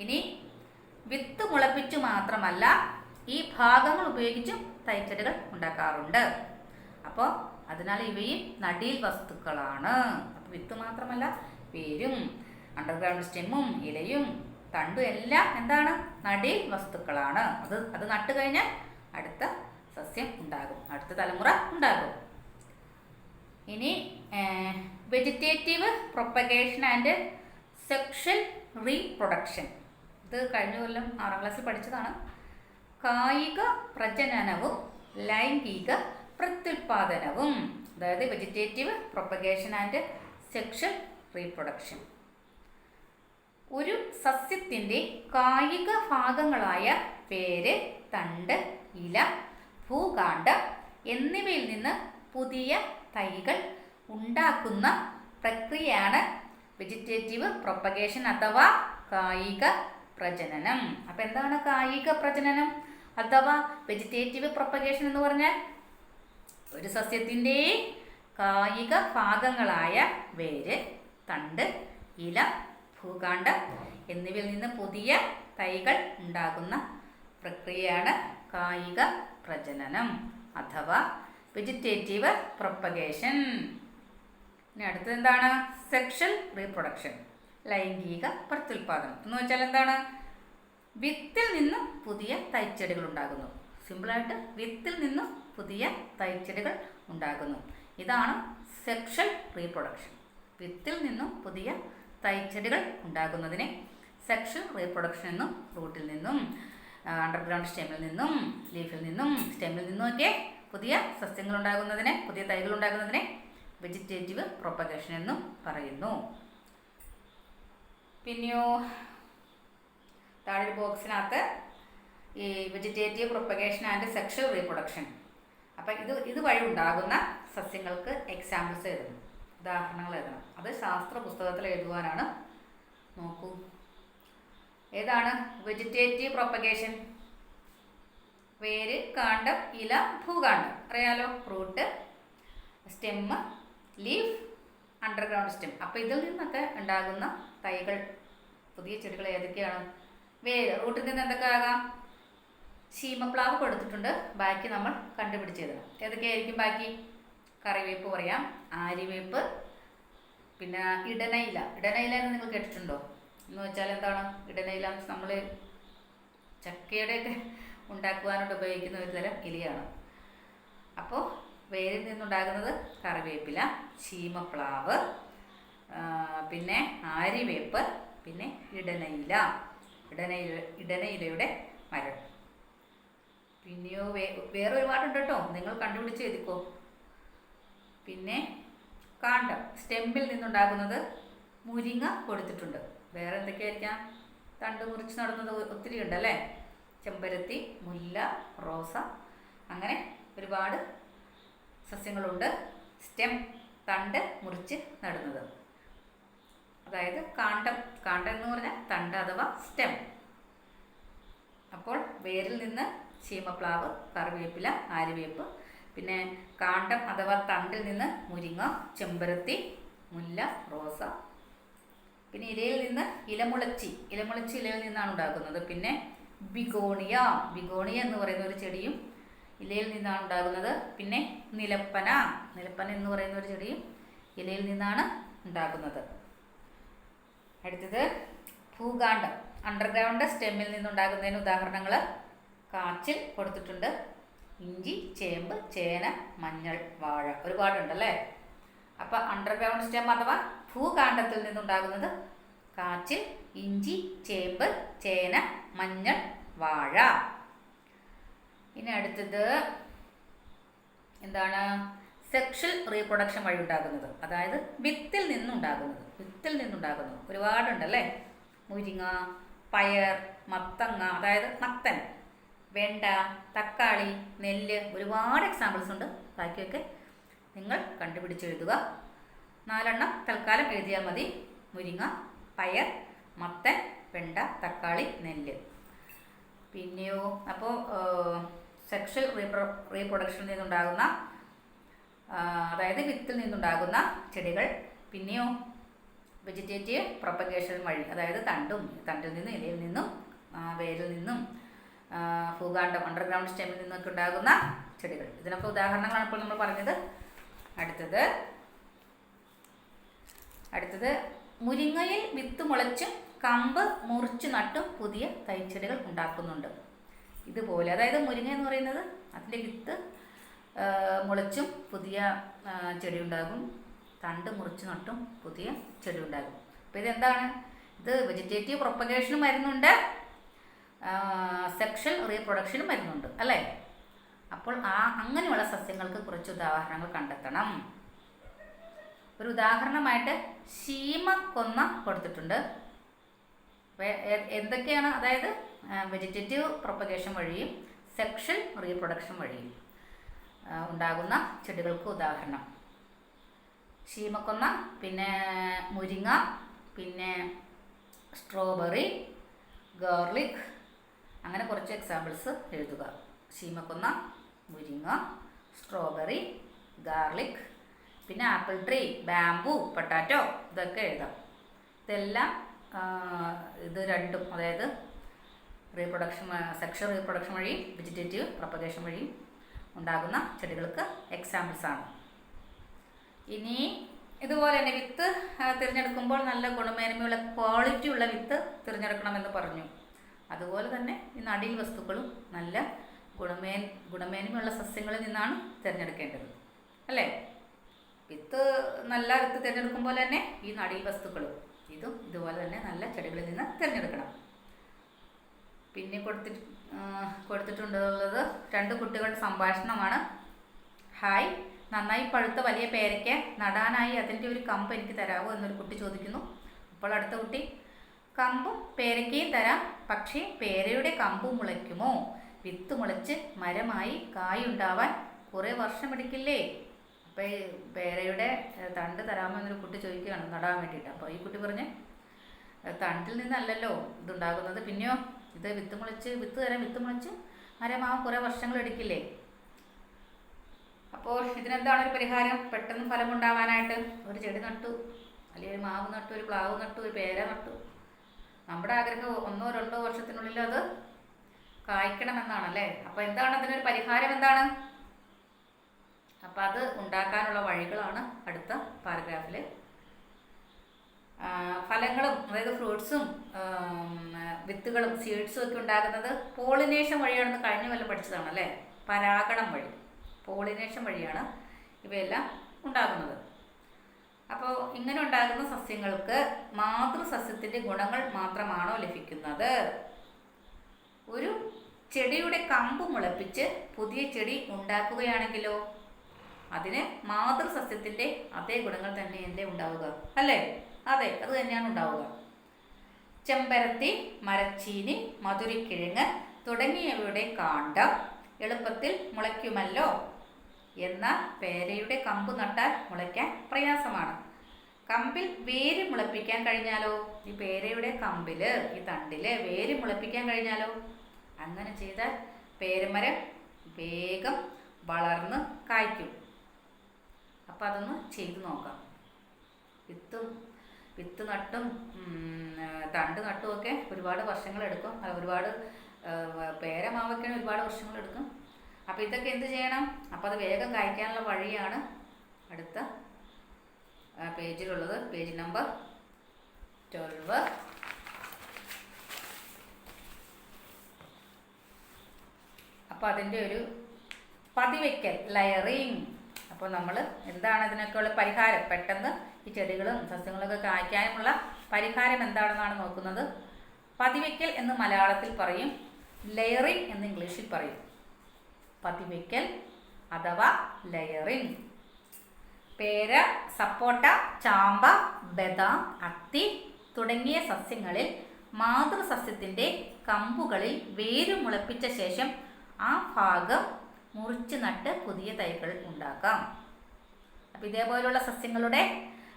ഇനി വിത്ത് മുളപ്പിച്ചു മാത്രമല്ല ഈ ഭാഗങ്ങൾ ഉപയോഗിച്ചും തൈച്ചെടികൾ ഉണ്ടാക്കാറുണ്ട്. അപ്പോൾ അതിനാൽ ഇവയും നടീൽ വസ്തുക്കളാണ്. അപ്പോൾ വിത്ത് മാത്രമല്ല, വേരും അണ്ടർഗ്രൗണ്ട് സ്റ്റെമ്മും ഇലയും തണ്ടും എല്ലാം എന്താണ്? നടീൽ വസ്തുക്കളാണ്. അത് നട്ടു കഴിഞ്ഞാൽ അടുത്ത സസ്യം ഉണ്ടാകും, അടുത്ത തലമുറ ഉണ്ടാകും. ഇനി vegetative propagation and sexual reproduction. ഇത് കഴിഞ്ഞ കൊല്ലം 6ാം ക്ലാസ്സിൽ പഠിച്ചതാണ്. കായിക പ്രജനനവും ലൈംഗിക പ്രത്യുൽപാദനവും, അതായത് vegetative propagation and sexual reproduction. ഒരു സസ്യത്തിൻ്റെ കായിക ഭാഗങ്ങളായ വേര്, തണ്ട്, ഇല, ഭൂകാണ്ഡം എന്നിവയിൽ നിന്ന് പുതിയ തൈകൾ ഉണ്ടാക്കുന്ന പ്രക്രിയയാണ് വെജിറ്റേറ്റീവ് പ്രൊപ്പഗേഷൻ അഥവാ കായിക പ്രജനനം. അപ്പം എന്താണ് കായിക പ്രജനനം അഥവാ വെജിറ്റേറ്റീവ് പ്രൊപ്പഗേഷൻ എന്ന് പറഞ്ഞാൽ? ഒരു സസ്യത്തിൻ്റെ കായിക ഭാഗങ്ങളായ വേര്, തണ്ട്, ഇല, ഭൂകാണ്ഡം എന്നിവയിൽ നിന്ന് പുതിയ തൈകൾ ഉണ്ടാകുന്ന പ്രക്രിയയാണ് കായിക പ്രജനനം അഥവാ വെജിറ്റേറ്റീവ് പ്രൊപ്പഗേഷൻ. ഇനി അടുത്തത് എന്താണ്? സെക്ഷൽ റീപ്രൊഡക്ഷൻ, ലൈംഗിക പ്രത്യുൽപാദനം എന്ന് വെച്ചാൽ എന്താണ്? വിത്തിൽ നിന്നും പുതിയ തൈച്ചെടികൾ ഉണ്ടാകുന്നു. സിമ്പിളായിട്ട് വിത്തിൽ നിന്നും പുതിയ തൈച്ചെടികൾ ഉണ്ടാകുന്നു. ഇതാണ് സെക്ഷൽ റീപ്രൊഡക്ഷൻ. വിത്തിൽ നിന്നും പുതിയ തൈച്ചെടികൾ ഉണ്ടാകുന്നതിനെ സെക്ഷൽ റീപ്രൊഡക്ഷൻ എന്നും, റൂട്ടിൽ നിന്നും, അണ്ടർഗ്രൗണ്ട് സ്റ്റെമ്മിൽ നിന്നും, ലീഫിൽ നിന്നും, സ്റ്റെമ്മിൽ നിന്നുമൊക്കെ പുതിയ സസ്യങ്ങൾ ഉണ്ടാകുന്നതിനെ, പുതിയ തൈകൾ ഉണ്ടാകുന്നതിനെ വെജിറ്റേറ്റീവ് പ്രൊപ്പഗേഷൻ എന്നും പറയുന്നു. പിന്നെയോ താഴെ ബോക്സിനകത്ത് ഈ vegetative propagation and sexual reproduction. അപ്പം ഇത് വഴി ഉണ്ടാകുന്ന സസ്യങ്ങൾക്ക് എക്സാമ്പിൾസ് എഴുതണം, ഉദാഹരണങ്ങൾ എഴുതണം. അത് ശാസ്ത്ര പുസ്തകത്തിൽ എഴുതുവാനാണ്. നോക്കൂ, ഏതാണ് വെജിറ്റേറ്റീവ് പ്രൊപ്പഗേഷൻ? വേര്, കാണ്ഡം, ഇല, ഭൂകാണ്ഡം അറിയാലോ. Root, stem, leaf, underground stem. അപ്പോൾ ഇതിൽ നിന്നൊക്കെ ഉണ്ടാകുന്ന തൈകൾ, പുതിയ ചെടികൾ ഏതൊക്കെയാണ്? വേര്, റൂട്ടിൽ നിന്ന് എന്തൊക്കെ ആകാം? ശീമപ്ലാവ് കൊടുത്തിട്ടുണ്ട്, ബാക്കി നമ്മൾ കണ്ടുപിടിച്ചെഴുതണം. ഏതൊക്കെയായിരിക്കും ബാക്കി? കറിവേപ്പ് പറയാം, ആര്യവേപ്പ്, പിന്നെ ഇടനയില. ഇടനയില എന്ന് നിങ്ങൾ കേട്ടിട്ടുണ്ടോ? എന്ന് വെച്ചാൽ എന്താണ് ഇടനയില? നമ്മൾ ചക്കയുടെയൊക്കെ ഉണ്ടാക്കുവാനായിട്ട് ഉപയോഗിക്കുന്ന ഒരു തരം ഇലയാണ്. അപ്പോൾ വേരിൽ നിന്നുണ്ടാകുന്നത് കറിവേപ്പില, ചീമപ്ലാവ്, പിന്നെ ആര്യവേപ്പ്, പിന്നെ ഇടനയില, ഇടനയിലയുടെ മരം. പിന്നെയോ വേറെ ഒരുപാടുണ്ട് കേട്ടോ, നിങ്ങൾ കണ്ടുപിടിച്ച് എഴുതിക്കോ. പിന്നെ കാണ്ഡം, സ്റ്റെമ്പിൽ നിന്നുണ്ടാകുന്നത് മുരിങ്ങ കൊടുത്തിട്ടുണ്ട്. വേറെ എന്തൊക്കെയായിരിക്കാം? തണ്ട് മുറിച്ച് നടുന്നത് ഒത്തിരി ഉണ്ടല്ലേ. ചെമ്പരത്തി, മുല്ല, റോസ, അങ്ങനെ ഒരുപാട് സസ്യങ്ങളുണ്ട്. സ്റ്റെം, തണ്ട് മുറിച്ച് നടുന്നത്, അതായത് കാണ്ഡം. കാണ്ഡം എന്ന് പറഞ്ഞാൽ തണ്ട് അഥവാ സ്റ്റെം. അപ്പോൾ വേരിൽ നിന്ന് ചീമപ്ലാവ്, കറിവേപ്പില, ആര്യവേപ്പ്. പിന്നെ കാണ്ഡം അഥവാ തണ്ടിൽ നിന്ന് മുരിങ്ങ, ചെമ്പരത്തി, മുല്ല, റോസ. പിന്നെ ഇലയിൽ നിന്ന് ഇലമുളച്ചി ഇലയിൽ നിന്നാണ് ഉണ്ടാക്കുന്നത്. പിന്നെ ബിഗോണിയ എന്ന് പറയുന്ന ഒരു ചെടിയും ഇലയിൽ നിന്നാണ് ഉണ്ടാകുന്നത്. പിന്നെ നിലപ്പന എന്ന് പറയുന്ന ഒരു ചെടിയും ഇലയിൽ നിന്നാണ് ഉണ്ടാകുന്നത്. അടുത്തത് ഭൂകാണ്ഡം, അണ്ടർഗ്രൗണ്ട് സ്റ്റെമ്മിൽ നിന്നുണ്ടാകുന്നതിന് ഉദാഹരണങ്ങൾ കാച്ചിൽ കൊടുത്തിട്ടുണ്ട്. ഇഞ്ചി, ചേമ്പ്, ചേന, മഞ്ഞൾ, വാഴ, ഒരുപാടുണ്ടല്ലേ. അപ്പം അണ്ടർഗ്രൗണ്ട് സ്റ്റെം അഥവാ ഭൂകാണ്ഡത്തിൽ നിന്നുണ്ടാകുന്നത് കാച്ചിൽ, ഇഞ്ചി, ചേമ്പ്, ചേന, മഞ്ഞൾ, വാഴ. ഇനി അടുത്തത് എന്താണ്? സെക്ഷൽ റീപ്രൊഡക്ഷൻ വഴി ഉണ്ടാകുന്നത്, അതായത് വിത്തിൽ നിന്നുണ്ടാകുന്നത് ഒരുപാടുണ്ടല്ലേ. മുരിങ്ങ, പയർ, മത്തങ്ങ, അതായത് മത്തൻ, വെണ്ട, തക്കാളി, നെല്ല്, ഒരുപാട് എക്സാമ്പിൾസ് ഉണ്ട്. ബാക്കിയൊക്കെ നിങ്ങൾ കണ്ടുപിടിച്ചെഴുതുക. 4 എണ്ണം തൽക്കാലം എഴുതിയാൽ മതി. മുരിങ്ങ, പയർ, മത്തൻ, വെണ്ട, തക്കാളി, നെല്ല്. പിന്നെയോ അപ്പോൾ സെക്ഷൽ റീപ്രൊഡക്ഷനിൽ നിന്നുണ്ടാകുന്ന, അതായത് വിത്തിൽ നിന്നുണ്ടാകുന്ന ചെടികൾ. പിന്നെയോ വെജിറ്റേറ്റീവ് പ്രൊപ്പഗേഷൻ വഴി, അതായത് തണ്ടിൽ നിന്നും ഇലയിൽ നിന്നും വേരിൽ നിന്നും ഭൂകാണ്ഡം അണ്ടർഗ്രൗണ്ട് സ്റ്റെമ്മിൽ നിന്നൊക്കെ ഉണ്ടാകുന്ന ചെടികൾ. ഇതിനൊക്കെ ഉദാഹരണങ്ങളാണ് ഇപ്പോൾ നമ്മൾ പറഞ്ഞത്. അടുത്തത് മുരിങ്ങയിൽ വിത്ത് മുളച്ചും കമ്പ് മുറിച്ചു നട്ടും പുതിയ തൈച്ചെടികൾ ഉണ്ടാക്കുന്നുണ്ട്. ഇതുപോലെ, അതായത് മുരിങ്ങ എന്ന് പറയുന്നത് അതിൻ്റെ വിത്ത് മുളച്ചും പുതിയ ചെടി ഉണ്ടാകും, തണ്ട് മുറിച്ച് നട്ടും പുതിയ ചെടി ഉണ്ടാകും. അപ്പോൾ ഇതെന്താണ്? ഇത് വെജിറ്റേറ്റീവ് പ്രൊപ്പഗേഷനും വരുന്നുണ്ട്, സെക്ഷൽ റീപ്രൊഡക്ഷനും വരുന്നുണ്ട് അല്ലേ. അപ്പോൾ അങ്ങനെയുള്ള സസ്യങ്ങൾക്ക് കുറച്ച് ഉദാഹരണങ്ങൾ കണ്ടെത്തണം. ഒരു ഉദാഹരണമായിട്ട് ശീമക്കൊന്ന കൊടുത്തിട്ടുണ്ട്. എന്തൊക്കെയാണ്? അതായത് വെജിറ്റേറ്റീവ് പ്രൊപ്പഗേഷൻ വഴിയും സെക്ഷൽ റീപ്രൊഡക്ഷൻ വഴിയും ഉണ്ടാകുന്ന ചെടികൾക്ക് ഉദാഹരണം ശീമക്കൊന്ന, പിന്നെ മുരിങ്ങ, പിന്നെ സ്ട്രോബെറി, ഗാർലിക്, അങ്ങനെ കുറച്ച് എക്സാമ്പിൾസ് എഴുതുക. ശീമക്കൊന്ന, മുരിങ്ങ, സ്ട്രോബെറി, ഗാർലിക്, പിന്നെ ആപ്പിൾ ട്രീ, ബാംബു, പൊട്ടാറ്റോ, ഇതൊക്കെ എഴുതാം. ഇതെല്ലാം ഇത് രണ്ടും, അതായത് സെക്ഷൽ റീപ്രൊഡക്ഷൻ വഴിയും വെജിറ്റേറ്റീവ് പ്രൊപ്പഗേഷൻ വഴിയും ഉണ്ടാകുന്ന ചെടികൾക്ക് എക്സാമ്പിൾസാണ്. ഇനി ഇതുപോലെ തന്നെ വിത്ത് തിരഞ്ഞെടുക്കുമ്പോൾ നല്ല ഗുണമേന്മയുള്ള ക്വാളിറ്റി ഉള്ള വിത്ത് തിരഞ്ഞെടുക്കണമെന്ന് പറഞ്ഞു. അതുപോലെ തന്നെ ഈ നടീൽ വസ്തുക്കളും നല്ല ഗുണമേന്മയുള്ള സസ്യങ്ങളിൽ നിന്നാണ് തിരഞ്ഞെടുക്കേണ്ടത് അല്ലേ. നല്ല വിത്ത് തിരഞ്ഞെടുക്കുമ്പോൾ തന്നെ ഈ നടീൽ വസ്തുക്കളും ഇതും ഇതുപോലെ തന്നെ നല്ല ചെടികളിൽ നിന്ന് തിരഞ്ഞെടുക്കണം. പിന്നെ കൊടുത്തിട്ടുള്ളത് 2 കുട്ടികളുടെ സംഭാഷണമാണ്. ഹായ്, നന്നായി പഴുത്ത വലിയ പേരയ്ക്ക നടാനായി അതിൻ്റെ ഒരു കമ്പ് എനിക്ക് തരാമോ എന്നൊരു കുട്ടി ചോദിക്കുന്നു. അപ്പോൾ അടുത്ത കുട്ടി, കമ്പും പേരയ്ക്കയും തരാം, പക്ഷേ പേരയുടെ കമ്പ് മുളയ്ക്കുമോ? വിത്ത് മുളച്ച് മരമായി കായുണ്ടാവാൻ കുറേ വർഷമെടുക്കില്ലേ? അപ്പോൾ ഈ പേരയുടെ തണ്ട് തരാമോ എന്നൊരു കുട്ടി ചോദിക്കുകയാണ് നടാൻ വേണ്ടിയിട്ട്. അപ്പോൾ ഈ കുട്ടി പറഞ്ഞ്, തണ്ടിൽ നിന്നല്ലല്ലോ ഇതുണ്ടാകുന്നത്, പിന്നെയോ ഇത് വിത്ത് മുളച്ച് മരമാവാൻ കുറേ വർഷങ്ങൾ എടുക്കില്ലേ? അപ്പോൾ ഇതിനെന്താണ് ഒരു പരിഹാരം? പെട്ടെന്ന് ഫലമുണ്ടാവാനായിട്ട് ഒരു ചെടി നട്ടു, അല്ലെങ്കിൽ ഒരു മാവ് നട്ടു, ഒരു പ്ലാവ് നട്ടു, ഒരു പേര നട്ടു. നമ്മുടെ ആഗ്രഹം 1-2 വർഷത്തിനുള്ളിൽ അത് കായ്ക്കണമെന്നാണല്ലേ. അപ്പോൾ എന്താണ് അതിനൊരു പരിഹാരം? എന്താണ്? അപ്പം അത് ഉണ്ടാക്കാനുള്ള വഴികളാണ് അടുത്ത പാരഗ്രാഫിൽ അതായത് ഫ്രൂട്ട്സും വിത്തുകളും സീഡ്സും ഒക്കെ ഉണ്ടാകുന്നത് പോളിനേഷൻ വഴിയാണെന്ന് കഴിഞ്ഞ കൊല്ലം പഠിച്ചതാണ് അല്ലേ. പരാഗണം വഴി, പോളിനേഷൻ വഴിയാണ് ഇവയെല്ലാം ഉണ്ടാകുന്നത്. അപ്പോൾ ഇങ്ങനെ ഉണ്ടാകുന്ന സസ്യങ്ങൾക്ക് മാതൃസസ്യത്തിൻ്റെ ഗുണങ്ങൾ മാത്രമാണോ ലഭിക്കുന്നത്? ഒരു ചെടിയുടെ കമ്പ് മുളപ്പിച്ച് പുതിയ ചെടി ഉണ്ടാക്കുകയാണെങ്കിലോ അതിന് മാതൃസസ്യത്തിൻ്റെ അതേ ഗുണങ്ങൾ തന്നെയല്ലേ ഉണ്ടാവുക, അല്ലേ? അതെ, അത് തന്നെയാണ് ഉണ്ടാവുക. ചെമ്പരത്തി, മരച്ചീനി, മധുരക്കിഴങ്ങ് തുടങ്ങിയവയുടെ കാണ്ഡം എളുപ്പത്തിൽ മുളയ്ക്കുമല്ലോ. എന്നാൽ പേരയുടെ കമ്പ് നട്ടാൽ മുളയ്ക്കാൻ പ്രയാസമാണ്. കമ്പിൽ വേര് മുളപ്പിക്കാൻ കഴിഞ്ഞാലോ? ഈ പേരയുടെ കമ്പില്, ഈ തണ്ടില് വേര് മുളപ്പിക്കാൻ കഴിഞ്ഞാലോ? അങ്ങനെ ചെയ്താൽ പേരമരം വേഗം വളർന്ന് കായ്ക്കും. അപ്പം അതൊന്ന് ചെയ്തു നോക്കാം. വിത്ത് നട്ടും തണ്ട് നട്ടുമൊക്കെ ഒരുപാട് വർഷങ്ങളെടുക്കും. ഒരുപാട് പേരമാവയ്ക്കാണ് ഒരുപാട് വർഷങ്ങളെടുക്കും. അപ്പോൾ ഇതൊക്കെ എന്ത് ചെയ്യണം? അപ്പോൾ അത് വേഗം കായ്ക്കാനുള്ള വഴിയാണ് അടുത്ത പേജിലുള്ളത്. Page number 12. അപ്പോൾ അതിൻ്റെ ഒരു പതിവയ്ക്കൽ, ലയറിങ്. അപ്പോൾ നമ്മൾ എന്താണ് ഇതിനൊക്കെയുള്ള പരിഹാരം? പെട്ടെന്ന് ഈ ചെടികളും സസ്യങ്ങളൊക്കെ കായ്ക്കാനുമുള്ള പരിഹാരം എന്താണെന്നാണ് നോക്കുന്നത്. പതിവയ്ക്കൽ എന്ന് മലയാളത്തിൽ പറയും, ലെയറിങ് എന്ന് ഇംഗ്ലീഷിൽ പറയും. പതിവയ്ക്കൽ അഥവാ ലെയറിങ്. പേര, സപ്പോട്ട, ചാമ്പ, ബദാം, അത്തി തുടങ്ങിയ സസ്യങ്ങളിൽ മാതൃസസ്യത്തിൻ്റെ കമ്പുകളിൽ വേര് മുളപ്പിച്ച ശേഷം ആ ഭാഗം മുറിച്ച് നട്ട് പുതിയ തൈകൾ ഉണ്ടാക്കാം. അപ്പോൾ ഇതേപോലുള്ള സസ്യങ്ങളുടെ,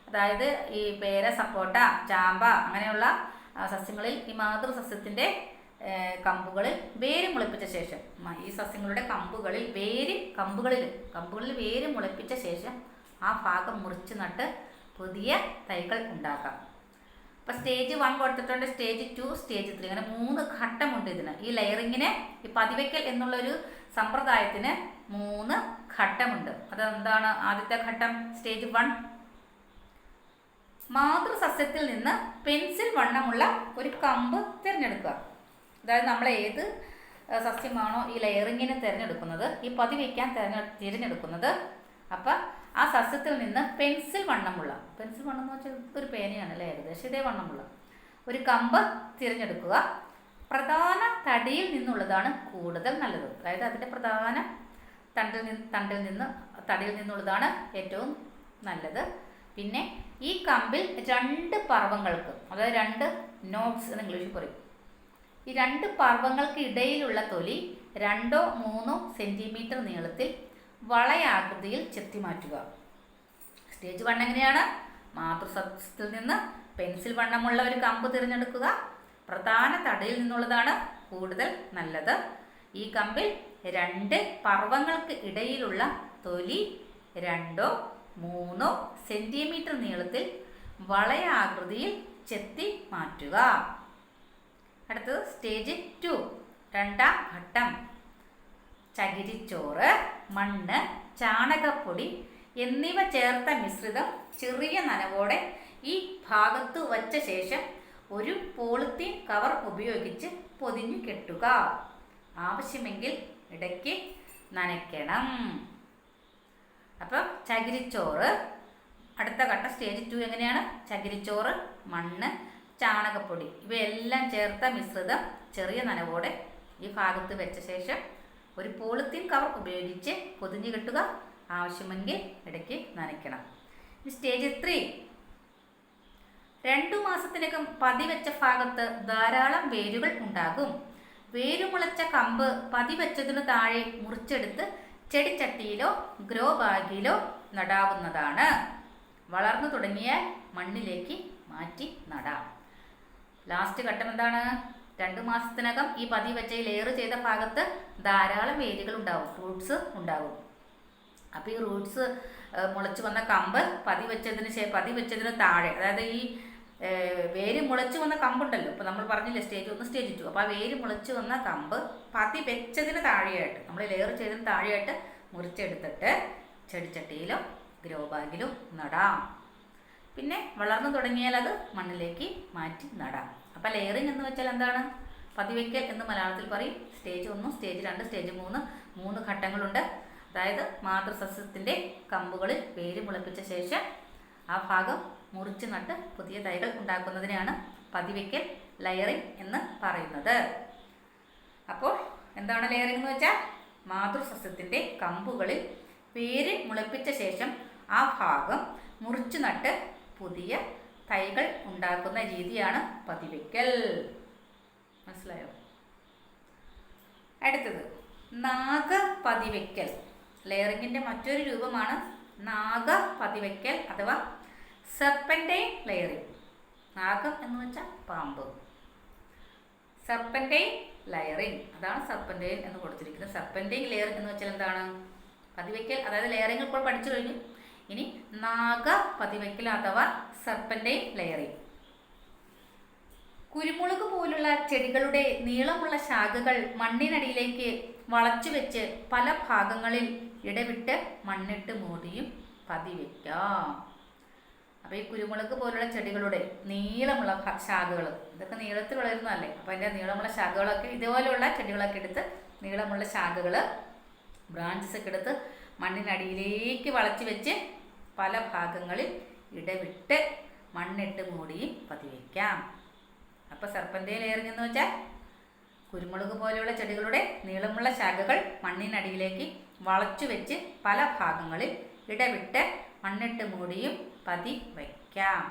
അതായത് ഈ പേര, സപ്പോട്ട, ചാമ്പ അങ്ങനെയുള്ള സസ്യങ്ങളിൽ ഈ മാതൃസസ്യത്തിൻ്റെ കമ്പുകളിൽ വേര് മുളപ്പിച്ച ശേഷം, ഈ സസ്യങ്ങളുടെ കമ്പുകളിൽ വേര് മുളപ്പിച്ച ശേഷം ആ ഭാഗം മുറിച്ച് നട്ട് പുതിയ തൈകൾ ഉണ്ടാക്കാം. അപ്പോൾ സ്റ്റേജ് 1 കൊടുത്തിട്ടുണ്ട്, സ്റ്റേജ് 2, സ്റ്റേജ് 3, അങ്ങനെ 3 ഘട്ടമുണ്ട് ഇതിന്. ഈ ലെയറിങ്ങിന്, ഈ പതിവയ്ക്കൽ എന്നുള്ളൊരു സമ്പ്രദായത്തിന് 3 ഘട്ടമുണ്ട്. അതെന്താണ്? ആദ്യത്തെ ഘട്ടം സ്റ്റേജ് 1, മാതൃസസ്യത്തിൽ നിന്ന് പെൻസിൽ വണ്ണമുള്ള ഒരു കമ്പ് തിരഞ്ഞെടുക്കുക. അതായത് നമ്മൾ ഏത് സസ്യമാണോ ഈ ലെയറിങ്ങിന് തിരഞ്ഞെടുക്കുന്നത്, ഈ പതിവയ്ക്കാൻ തിരഞ്ഞെടുക്കുന്നത്, അപ്പം ആ സസ്യത്തിൽ നിന്ന് പെൻസിൽ വണ്ണം എന്ന് വെച്ചാൽ ഒരു പേനയാണ് അല്ലേ, ഏകദേശം ഇതേ വണ്ണമുള്ള ഒരു കമ്പ് തിരഞ്ഞെടുക്കുക. പ്രധാന തടിയിൽ നിന്നുള്ളതാണ് കൂടുതൽ നല്ലത്. അതായത് അതിൻ്റെ പ്രധാന തടിയിൽ നിന്നുള്ളതാണ് ഏറ്റവും നല്ലത്. പിന്നെ ഈ കമ്പിൽ 2 പർവ്വങ്ങൾക്ക്, അതായത് 2 നോട്ട്സ് എന്ന് ഇംഗ്ലീഷിൽ പറയും, ഈ 2 പർവ്വങ്ങൾക്ക് ഇടയിലുള്ള തൊലി 2-3 സെൻറ്റിമീറ്റർ നീളത്തിൽ വളയാകൃതിയിൽ ചെത്തി മാറ്റുക. സ്റ്റേജ് 1 എങ്ങനെയാണ്? മാതൃസസ്യത്തിൽ നിന്ന് പെൻസിൽ വണ്ണമുള്ള ഒരു കമ്പ് തിരഞ്ഞെടുക്കുക. പ്രധാന തടിയിൽ നിന്നുള്ളതാണ് കൂടുതൽ നല്ലത്. ഈ കമ്പിൽ 2 പർവ്വങ്ങൾക്ക് ഇടയിലുള്ള തൊലി 2-3 സെൻറ്റിമീറ്റർ നീളത്തിൽ വളയാകൃതിയിൽ ചെത്തി മാറ്റുക. അടുത്തത് സ്റ്റേജ് 2, 2ാം ഘട്ടം. ചകിരിച്ചോറ്, മണ്ണ്, ചാണകപ്പൊടി എന്നിവ ചേർത്ത മിശ്രിതം ചെറിയ നനവോടെ ഈ ഭാഗത്ത് വച്ച ശേഷം ഒരു പോളിത്തീൻ കവർ ഉപയോഗിച്ച് പൊതിഞ്ഞു കെട്ടുക. ആവശ്യമെങ്കിൽ ഇടയ്ക്ക് നനയ്ക്കണം. അപ്പം ചകിരിച്ചോറ്, അടുത്ത ഘട്ടം സ്റ്റേജ് 2 എങ്ങനെയാണ്? ചകിരിച്ചോറ്, മണ്ണ്, ചാണകപ്പൊടി ഇവയെല്ലാം ചേർത്ത മിശ്രിതം ചെറിയ നനവോടെ ഈ ഭാഗത്ത് വെച്ച ശേഷം ഒരു പോളിത്തീൻ കവർ ഉപയോഗിച്ച് പൊതിഞ്ഞു കെട്ടുക. ആവശ്യമെങ്കിൽ ഇടയ്ക്ക് നനയ്ക്കണം. സ്റ്റേജ് 3, 2 മാസത്തിനകം പതിവെച്ച ഭാഗത്ത് ധാരാളം വേരുകൾ ഉണ്ടാകും. വേരുമുളച്ച കമ്പ് പതിവെച്ചതിനു താഴെ മുറിച്ചെടുത്ത് ചെടിച്ചട്ടിയിലോ ഗ്രോ ബാഗിലോ നടാവുന്നതാണ്. വളർന്നു തുടങ്ങിയാൽ മണ്ണിലേക്ക് മാറ്റി നടാം. ലാസ്റ്റ് ഘട്ടം എന്താണ്? 2 മാസത്തിനകം ഈ പതിവെച്ച ലെയർ ചെയ്ത ഭാഗത്ത് ധാരാളം വേരുകൾ ഉണ്ടാവും, റൂട്ട്സ് ഉണ്ടാവും. അപ്പോൾ ഈ റൂട്ട്സ് മുളച്ചു വന്ന കമ്പ് പതിവെച്ചതിന് താഴെ, അതായത് ഈ വേര് മുളച്ചു വന്ന കമ്പുണ്ടല്ലോ, ഇപ്പോൾ നമ്മൾ പറഞ്ഞില്ലേ സ്റ്റേജ് 1, സ്റ്റേജ് 2. അപ്പോൾ ആ വേര് മുളച്ചു വന്ന കമ്പ് പതിവെച്ചതിന് താഴെയായിട്ട്, നമ്മൾ ലെയർ ചെയ്തതിന് താഴെയായിട്ട് മുറിച്ചെടുത്തിട്ട് ചെടിച്ചട്ടിയിലോ ഗ്രോ ബാഗിലോ നടാം. പിന്നെ വളർന്നു തുടങ്ങിയാൽ അത് മണ്ണിലേക്ക് മാറ്റി നടാം. അപ്പോൾ ലെയറിങ് എന്ന് വെച്ചാൽ എന്താണ്? പതിവയ്ക്കൽ എന്ന് മലയാളത്തിൽ പറയും. സ്റ്റേജ് 1, സ്റ്റേജ് 2, സ്റ്റേജ് 3, 3 ഘട്ടങ്ങളുണ്ട്. അതായത് മാതൃസസ്യത്തിൻ്റെ കമ്പുകളിൽ വേര് മുളപ്പിച്ച ശേഷം ആ ഭാഗം മുറിച്ച് നട്ട് പുതിയ തൈകൾ ഉണ്ടാക്കുന്നതിനെയാണ് പതിവയ്ക്കൽ ലെയറിങ് എന്ന് പറയുന്നത്. അപ്പോൾ എന്താണ് ലെയറിങ് എന്ന് വെച്ചാൽ? മാതൃസസ്യത്തിൻ്റെ കമ്പുകളിൽ വേര് മുളപ്പിച്ച ശേഷം ആ ഭാഗം മുറിച്ച് നട്ട് പുതിയ തൈകൾ ഉണ്ടാക്കുന്ന രീതിയാണ് പതിവയ്ക്കൽ. മനസ്സിലായോ? അടുത്തത് നാഗപതിവയ്ക്കൽ. ലെയറിങ്ങിൻ്റെ മറ്റൊരു രൂപമാണ് നാഗപതിവയ്ക്കൽ അഥവാ സെർപ്പന്റൈൻ ലെയറിങ്. നാഗം എന്ന് വെച്ചാൽ പാമ്പ്. സെർപ്പന്റൈൻ ലെയറിങ്, അതാണ് സെർപ്പന്റൈൻ എന്ന് കൊടുത്തിരിക്കുന്നത്. സെർപ്പന്റൈൻ ലെയറിങ് എന്ന് വെച്ചാൽ എന്താണ്? പതിവയ്ക്കൽ. അതായത് ലെയറിങ് ഇപ്പോൾ പഠിച്ചു കഴിഞ്ഞു. ഇനി നാഗപതിവയ്ക്കൽ അഥവാ സെർപ്പന്റൈൻ ലെയറിങ്. കുരുമുളക് പോലുള്ള ചെടികളുടെ നീളമുള്ള ശാഖകൾ മണ്ണിനടിയിലേക്ക് വളച്ചു വെച്ച് പല ഭാഗങ്ങളിൽ ഇടവിട്ട് മണ്ണിട്ട് മൂടിയും പതിവയ്ക്കാം. അപ്പോൾ ഈ കുരുമുളക് പോലുള്ള ചെടികളുടെ നീളമുള്ള ശാഖകൾ, ഇതൊക്കെ നീളത്തിൽ വളരുന്നതല്ലേ, അപ്പോൾ അതിൻ്റെ നീളമുള്ള ശാഖകളൊക്കെ ഇതുപോലെയുള്ള ചെടികളൊക്കെ എടുത്ത് നീളമുള്ള ശാഖകൾ, ബ്രാഞ്ചസ് ഒക്കെ എടുത്ത് മണ്ണിനടിയിലേക്ക് വളച്ചു വെച്ച് പല ഭാഗങ്ങളിൽ ഇടവിട്ട് മണ്ണിട്ട് മൂടിയും പതിവയ്ക്കാം. അപ്പോൾ സെർപ്പന്റൈൻ ലെയറിങ് എന്ന് വെച്ചാൽ കുരുമുളക് പോലെയുള്ള ചെടികളുടെ നീളമുള്ള ശാഖകൾ മണ്ണിനടിയിലേക്ക് വളച്ചു വെച്ച് പല ഭാഗങ്ങളിൽ ഇടവിട്ട് മണ്ണിട്ട് മൂടിയും പതിവയ്ക്കാം.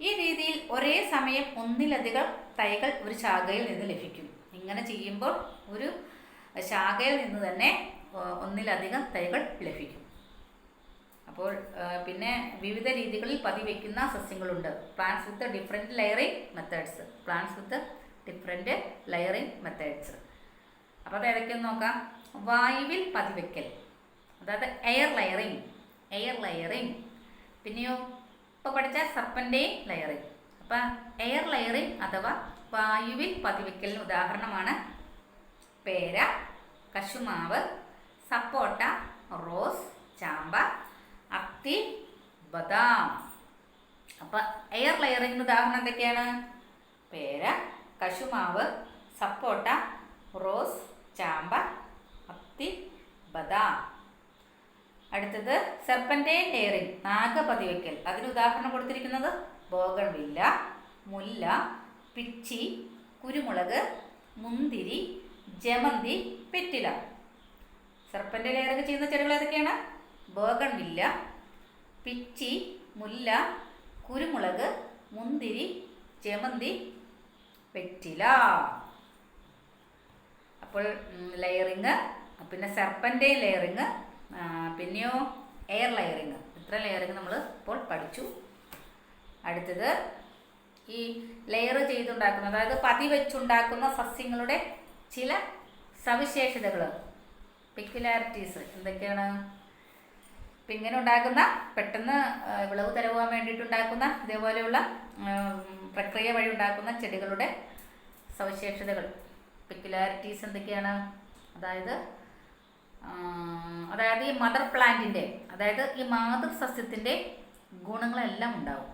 ഈ രീതിയിൽ ഒരേ സമയം ഒന്നിലധികം തൈകൾ ഒരു ശാഖയിൽ നിന്ന് ലഭിക്കും. ഇങ്ങനെ ചെയ്യുമ്പോൾ ഒരു ശാഖയിൽ നിന്ന് തന്നെ ഒന്നിലധികം തൈകൾ ലഭിക്കും. അപ്പോൾ പിന്നെ വിവിധ രീതികളിൽ പതിവയ്ക്കുന്ന സസ്യങ്ങളുണ്ട്. Plants with different layering methods. Plants with different layering methods. അപ്പോൾ അത് ഏതൊക്കെയെന്ന് നോക്കാം. വായുവിൽ പതിവയ്ക്കൽ, അതായത് എയർ ലെയറിങ്. Air layering. പിന്നെയോ ഇപ്പോൾ പഠിച്ച സെർപ്പന്റൈൻ ലെയറിങ്. അപ്പം എയർ ലെയറിങ് അഥവാ വായുവിൽ പതിവയ്ക്കലിന് ഉദാഹരണമാണ് പേര, കശുമാവ്, സപ്പോട്ട, റോസ്, ചാമ്പ, അത്തി, ബദാം. അപ്പം എയർ ലെയറിങ്ങിന് ഉദാഹരണം എന്തൊക്കെയാണ്? പേര, കശുമാവ്, സപ്പോട്ട, റോസ്, ചാമ്പ, അത്തി, ബദാം. അടുത്തത് സെർപ്പന്റൈൻ ലെയറിങ്, നാഗപതിവയ്ക്കൽ. അതിന് ഉദാഹരണം കൊടുത്തിരിക്കുന്നത് ബോഗൺവില്ല, മുല്ല, പിച്ചി, കുരുമുളക്, മുന്തിരി, ജമന്തി, പെറ്റില. സെർപ്പന്റൈൻ ലെയറിങ് ചെയ്യുന്ന ചെടികൾ ഏതൊക്കെയാണ്? ബോഗൺവില്ല, പിച്ചി, മുല്ല, കുരുമുളക്, മുന്തിരി, ജമന്തി, പെറ്റില. അപ്പോൾ ലെയറിങ്, പിന്നെ സെർപ്പന്റൈൻ ലെയറിങ്, പിന്നെയോ എയർ ലെയറിങ്. ഇത്ര ലെയറിങ് നമ്മൾ ഇപ്പോൾ പഠിച്ചു. അടുത്തത് ഈ ലെയർ ചെയ്തുണ്ടാക്കുന്ന, അതായത് പതിവെച്ചുണ്ടാക്കുന്ന സസ്യങ്ങളുടെ ചില സവിശേഷതകൾ, പെക്യുലാരിറ്റീസ് എന്തൊക്കെയാണ്? ഇപ്പം ഇങ്ങനെ ഉണ്ടാക്കുന്ന, പെട്ടെന്ന് വിളവ് തരുവാൻ വേണ്ടിയിട്ടുണ്ടാക്കുന്ന, ഇതേപോലെയുള്ള പ്രക്രിയ വഴി ഉണ്ടാക്കുന്ന ചെടികളുടെ സവിശേഷതകൾ, പെക്യുലാരിറ്റീസ് എന്തൊക്കെയാണ്? അതായത് ഈ മദർ പ്ലാന്റിൻ്റെ, അതായത് ഈ മാതൃസസ്യത്തിൻ്റെ ഗുണങ്ങളെല്ലാം ഉണ്ടാവും.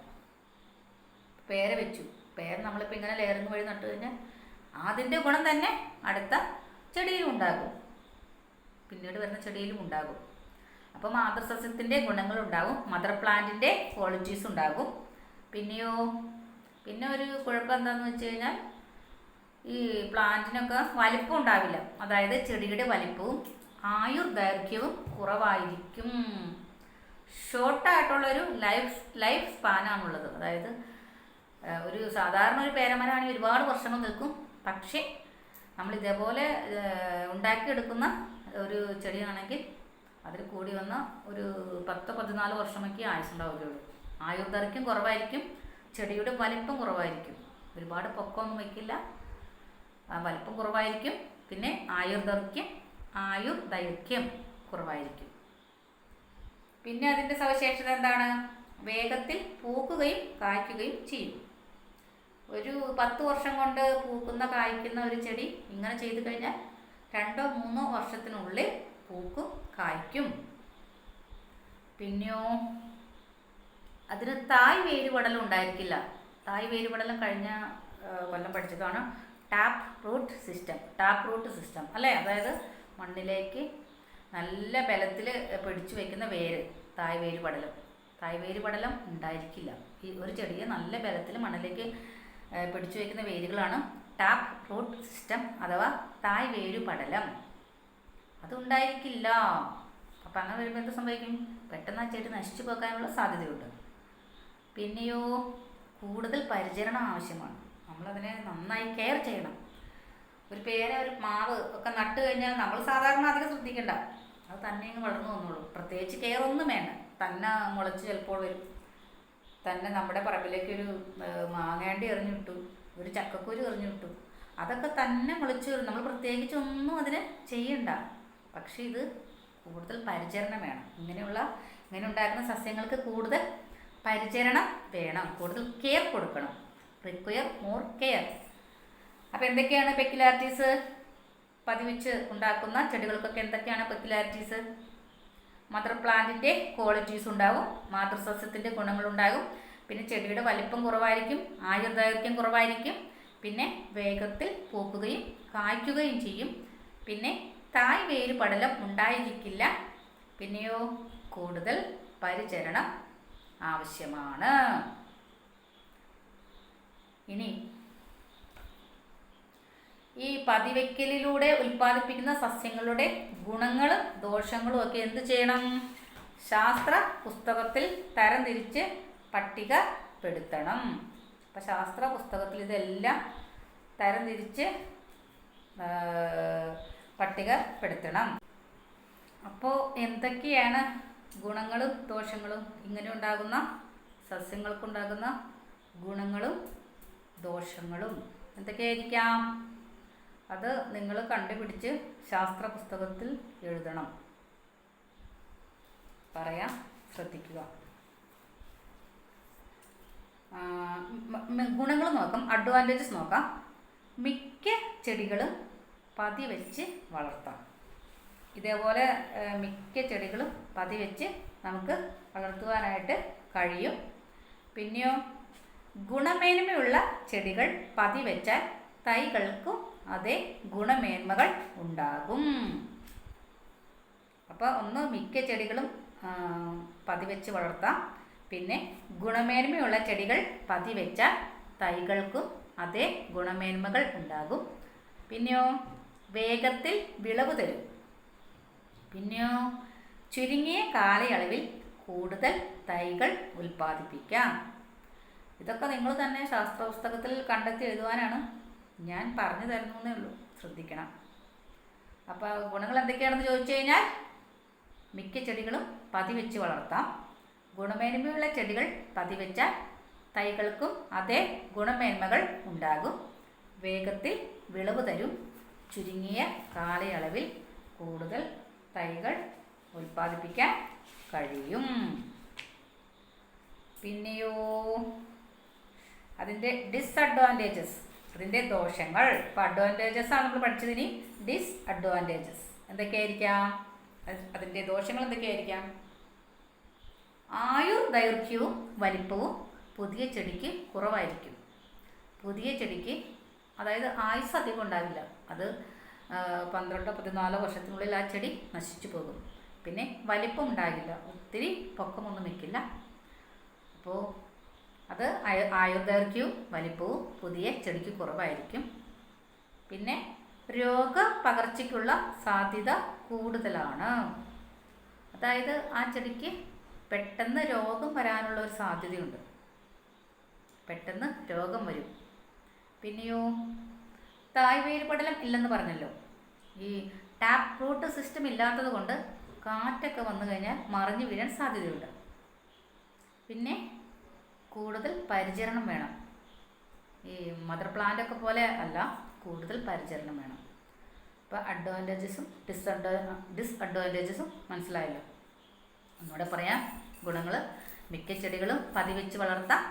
പേര വെച്ചു, പേര നമ്മളിപ്പോൾ ഇങ്ങനെ ലെയറിങ് വഴി നട്ടു കഴിഞ്ഞാൽ അതിൻ്റെ ഗുണം തന്നെ അടുത്ത ചെടിയിലും ഉണ്ടാകും, പിന്നീട് വരുന്ന ചെടിയിലും ഉണ്ടാകും. അപ്പോൾ മാതൃസസ്യത്തിൻ്റെ ഗുണങ്ങളുണ്ടാകും, മദർ പ്ലാന്റിൻ്റെ ക്വാളിറ്റീസ് ഉണ്ടാകും. പിന്നെയോ പിന്നെ ഒരു കുഴപ്പം എന്താണെന്ന് വെച്ച് കഴിഞ്ഞാൽ ഈ പ്ലാന്റിനൊക്കെ വലിപ്പം ഉണ്ടാവില്ല. അതായത് ചെടിയുടെ വലിപ്പവും ആയുർദൈർഘ്യവും കുറവായിരിക്കും. ഷോർട്ടായിട്ടുള്ളൊരു ലൈഫ് സ്പാനാണുള്ളത്. അതായത് ഒരു സാധാരണ ഒരു പേരമരമാണെങ്കിൽ ഒരുപാട് വർഷങ്ങൾ നിൽക്കും. പക്ഷേ നമ്മൾ ഇതേപോലെ ഉണ്ടാക്കിയെടുക്കുന്ന ഒരു ചെടിയാണെങ്കിൽ അതിൽ കൂടി വന്ന ഒരു 10-14 വർഷമൊക്കെ ആയുസുണ്ടാവുകയുള്ളൂ. ആയുർദൈർഘ്യം കുറവായിരിക്കും, ചെടിയുടെ വലിപ്പം കുറവായിരിക്കും. ഒരുപാട് പൊക്കമൊന്നും വയ്ക്കില്ല, വലിപ്പം കുറവായിരിക്കും. പിന്നെ ആയുർദൈർഘ്യം കുറവായിരിക്കും. പിന്നെ അതിൻ്റെ സവിശേഷത എന്താണ്? വേഗത്തിൽ പൂക്കുകയും കായ്ക്കുകയും ചെയ്യും. ഒരു 10 വർഷം കൊണ്ട് പൂക്കുന്ന കായ്ക്കുന്ന ഒരു ചെടി ഇങ്ങനെ ചെയ്തു കഴിഞ്ഞാൽ 2-3 വർഷത്തിനുള്ളിൽ പൂക്കും കായ്ക്കും. പിന്നെയോ അതിന് തായ് വേരുപടലം ഉണ്ടായിരിക്കില്ല. തായ് വേരുപടലം കഴിഞ്ഞ കൊല്ലം പഠിച്ചതാണ്. ടാപ്പ് റൂട്ട് സിസ്റ്റം അല്ലേ? അതായത് മണ്ണിലേക്ക് നല്ല ബലത്തിൽ പിടിച്ചു വെക്കുന്ന വേര്, തായ് വേരുപടലം ഉണ്ടായിരിക്കില്ല. ഈ ഒരു ചെടിയെ നല്ല ബലത്തിൽ മണ്ണിലേക്ക് പിടിച്ചു വെക്കുന്ന വേരുകളാണ് ടാപ്പ് റൂട്ട് സിസ്റ്റം അഥവാ തായ് വേരുപടലം. അതുണ്ടായിരിക്കില്ല. അപ്പം അങ്ങനെ വരുമ്പോൾ എന്ത് സംഭവിക്കും? പെട്ടെന്ന് ആ ചെടി നശിച്ചു പോകാനുള്ള സാധ്യതയുണ്ട്. പിന്നെയോ കൂടുതൽ പരിചരണം ആവശ്യമാണ്. നമ്മളതിനെ നന്നായി കെയർ ചെയ്യണം. ഒരു പേര, ഒരു മാവ് ഒക്കെ നട്ട് കഴിഞ്ഞാൽ നമ്മൾ സാധാരണ അധികം ശ്രദ്ധിക്കണ്ട, അത് തന്നെ അങ്ങ് വളർന്നു വന്നോളൂ. പ്രത്യേകിച്ച് കെയർ ഒന്നും വേണ്ട. തന്നെ മുളച്ച് ചിലപ്പോൾ വരും. തന്നെ നമ്മുടെ പറമ്പിലേക്ക് ഒരു മാങ്ങാണ്ടി എറിഞ്ഞു വിട്ടു, ഒരു ചക്കക്കുരു എറിഞ്ഞു വിട്ടു, അതൊക്കെ തന്നെ മുളച്ച് വരും. നമ്മൾ പ്രത്യേകിച്ച് ഒന്നും അതിന് ചെയ്യണ്ട. പക്ഷേ ഇത് കൂടുതൽ പരിചരണം വേണം. ഇങ്ങനെ ഉണ്ടാക്കുന്ന സസ്യങ്ങൾക്ക് കൂടുതൽ പരിചരണം വേണം, കൂടുതൽ കെയർ കൊടുക്കണം. Require more care. അപ്പോൾ എന്തൊക്കെയാണ് പെക്യുലാരിറ്റീസ്? പതിവച്ച് ഉണ്ടാക്കുന്ന ചെടികൾക്കൊക്കെ എന്തൊക്കെയാണ് പെക്യുലാരിറ്റീസ്? മദർ പ്ലാന്റിൻ്റെ ക്വാളിറ്റീസ് ഉണ്ടാകും, മാതൃസസ്യത്തിൻ്റെ ഗുണങ്ങളുണ്ടാകും. പിന്നെ ചെടിയുടെ വലിപ്പം കുറവായിരിക്കും, ആയുർദൈർഘ്യം കുറവായിരിക്കും. പിന്നെ വേഗത്തിൽ പൂക്കുകയും കായ്ക്കുകയും ചെയ്യും. പിന്നെ തായ് വേരുപടലം ഉണ്ടായിരിക്കില്ല. പിന്നെയോ കൂടുതൽ പരിചരണം ആവശ്യമാണ്. ഇനി ഈ പതിവയ്ക്കലിലൂടെ ഉൽപ്പാദിപ്പിക്കുന്ന സസ്യങ്ങളുടെ ഗുണങ്ങളും ദോഷങ്ങളും ഒക്കെ എന്ത് ചെയ്യണം? ശാസ്ത്ര പുസ്തകത്തിൽ തരംതിരിച്ച് പട്ടികപ്പെടുത്തണം. അപ്പം ശാസ്ത്ര പുസ്തകത്തിൽ ഇതെല്ലാം തരംതിരിച്ച് പട്ടികപ്പെടുത്തണം. അപ്പോൾ എന്തൊക്കെയാണ് ഗുണങ്ങളും ദോഷങ്ങളും? ഇങ്ങനെ ഉണ്ടാകുന്ന സസ്യങ്ങൾക്കുണ്ടാകുന്ന ഗുണങ്ങളും ദോഷങ്ങളും എന്തൊക്കെയായിരിക്കാം? അത് നിങ്ങൾ കണ്ടുപിടിച്ച് ശാസ്ത്ര പുസ്തകത്തിൽ എഴുതണം. പറയാം, ശ്രദ്ധിക്കുക. ഗുണങ്ങൾ നോക്കാം, അഡ്വാൻറ്റേജസ് നോക്കാം. മിക്ക ചെടികളും പതിവെച്ച് വളർത്താം. ഇതേപോലെ മിക്ക ചെടികളും പതിവെച്ച് നമുക്ക് വളർത്തുവാനായിട്ട് കഴിയും. പിന്നെയോ ഗുണമേന്മയുള്ള ചെടികൾ പതിവെച്ചാൽ തൈകൾക്കും അതേ ഗുണമേന്മകൾ ഉണ്ടാകും. അപ്പോൾ ഒന്ന് മിക്ക ചെടികളും പതിവെച്ച് വളർത്താം. പിന്നെ ഗുണമേന്മയുള്ള ചെടികൾ പതിവെച്ചാൽ തൈകൾക്കും അതേ ഗുണമേന്മകൾ ഉണ്ടാകും. പിന്നെയോ വേഗത്തിൽ വിളവ് തരും. പിന്നെയോ ചുരുങ്ങിയ കാലയളവിൽ കൂടുതൽ തൈകൾ ഉൽപ്പാദിപ്പിക്കാം. ഇതൊക്കെ നിങ്ങൾ തന്നെ ശാസ്ത്ര പുസ്തകത്തിൽ കണ്ടെത്തി എഴുതുവാനാണ് ഞാൻ പറഞ്ഞു തരുന്നേ ഉള്ളൂ. ശ്രദ്ധിക്കണം. അപ്പോൾ ഗുണങ്ങൾ എന്തൊക്കെയാണെന്ന് ചോദിച്ചു കഴിഞ്ഞാൽ മിക്ക ചെടികളും പതിവെച്ച് വളർത്താം. ഗുണമേന്മയുള്ള ചെടികൾ പതിവെച്ചാൽ തൈകൾക്കും അതേ ഗുണമേന്മകൾ ഉണ്ടാകും. വേഗത്തിൽ വിളവ് തരും. ചുരുങ്ങിയ കാലയളവിൽ കൂടുതൽ തൈകൾ ഉൽപ്പാദിപ്പിക്കാൻ കഴിയും. പിന്നെയോ അതിൻ്റെ ഡിസ്അഡ്വാൻറ്റേജസ്, അതിൻ്റെ ദോഷങ്ങൾ. ഇപ്പോൾ അഡ്വാൻറ്റേജസ് ആണ് നമ്മൾ പഠിച്ചത്. ഇനി ഡിസ്അഡ്വാൻറ്റേജസ് എന്തൊക്കെയായിരിക്കാം? അതിൻ്റെ ദോഷങ്ങൾ എന്തൊക്കെയായിരിക്കാം? ആയുർദൈർഘ്യവും വലിപ്പവും പുതിയ ചെടിക്ക് കുറവായിരിക്കും. പുതിയ ചെടിക്ക് അതായത് ആയുസ് അധികം ഉണ്ടാവില്ല. അത് 12-14 വർഷത്തിനുള്ളിൽ ആ ചെടി നശിച്ചു പോകും. പിന്നെ വലിപ്പം ഉണ്ടാകില്ല, ഒത്തിരി പൊക്കമൊന്നും വയ്ക്കില്ല. അപ്പോൾ അത് ആയുർദൈർഘ്യവും വലിപ്പവും പുതിയ ചെടിക്ക് കുറവായിരിക്കും. പിന്നെ രോഗപകർച്ചയ്ക്കുള്ള സാധ്യത കൂടുതലാണ്. അതായത് ആ ചെടിക്ക് പെട്ടെന്ന് രോഗം വരാനുള്ള ഒരു സാധ്യതയുണ്ട്. പെട്ടെന്ന് രോഗം വരും. പിന്നെയോ തായ് വേരുപടലം ഇല്ലെന്ന് പറഞ്ഞല്ലോ. ഈ ടാപ്പ് റൂട്ട് സിസ്റ്റം ഇല്ലാത്തത് കൊണ്ട് കാറ്റൊക്കെ വന്നു കഴിഞ്ഞാൽ മറിഞ്ഞു വീഴാൻ സാധ്യതയുണ്ട്. പിന്നെ കൂടുതൽ പരിചരണം വേണം. ഈ മദർ പ്ലാന്റൊക്കെ പോലെ അല്ല, കൂടുതൽ പരിചരണം വേണം. അപ്പോൾ അഡ്വാൻറ്റേജസും ഡിസ്അഡ്വാൻറ്റേജസും മനസ്സിലായല്ലോ. ഒന്നുകൂടെ പറയാം. ഗുണങ്ങൾ: മിക്ക ചെടികളും പതിവെച്ച് വളർത്താം.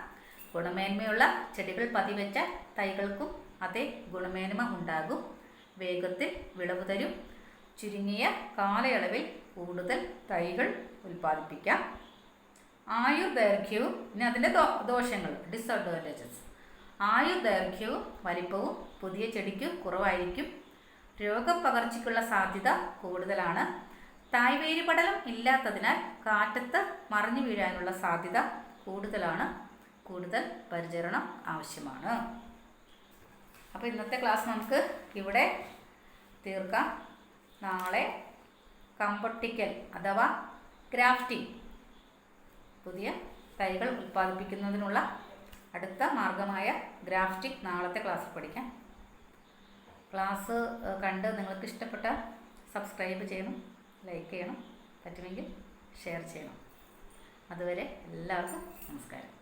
ഗുണമേന്മയുള്ള ചെടികൾ പതിവെച്ചാൽ തൈകൾക്കും അതേ ഗുണമേന്മ ഉണ്ടാകും. വേഗത്തിൽ വിളവ് തരും. ചുരുങ്ങിയ കാലയളവിൽ കൂടുതൽ തൈകൾ ഉൽപ്പാദിപ്പിക്കാം. ആയുർദൈർഘ്യവും, ഇനി അതിൻ്റെ ദോഷങ്ങൾ, ഡിസഡ്വാൻറ്റേജസ്. ആയുർദൈർഘ്യവും വലിപ്പവും പുതിയ ചെടിക്ക് കുറവായിരിക്കും. രോഗപകർച്ചയ്ക്കുള്ള സാധ്യത കൂടുതലാണ്. തായ്വേര് പടലം ഇല്ലാത്തതിനാൽ കാറ്റത്ത് മറിഞ്ഞു വീഴാനുള്ള സാധ്യത കൂടുതലാണ്. കൂടുതൽ പരിചരണം ആവശ്യമാണ്. അപ്പോൾ ഇന്നത്തെ ക്ലാസ് നമുക്ക് ഇവിടെ തീർക്കാം. നാളെ കമ്പൊട്ടിക്കൽ അഥവാ ഗ്രാഫ്റ്റിംഗ്, പുതിയ തൈകൾ ഉൽപ്പാദിപ്പിക്കുന്നതിനുള്ള അടുത്ത മാർഗമായ ഗ്രാഫ്റ്റിംഗ് നാളത്തെ ക്ലാസ്സിൽ പഠിക്കാം. ക്ലാസ് കണ്ട് നിങ്ങൾക്ക് ഇഷ്ടപ്പെട്ടാൽ സബ്സ്ക്രൈബ് ചെയ്യണം, ലൈക്ക് ചെയ്യണം, പറ്റുമെങ്കിൽ ഷെയർ ചെയ്യണം. അതുവരെ എല്ലാവർക്കും നമസ്കാരം.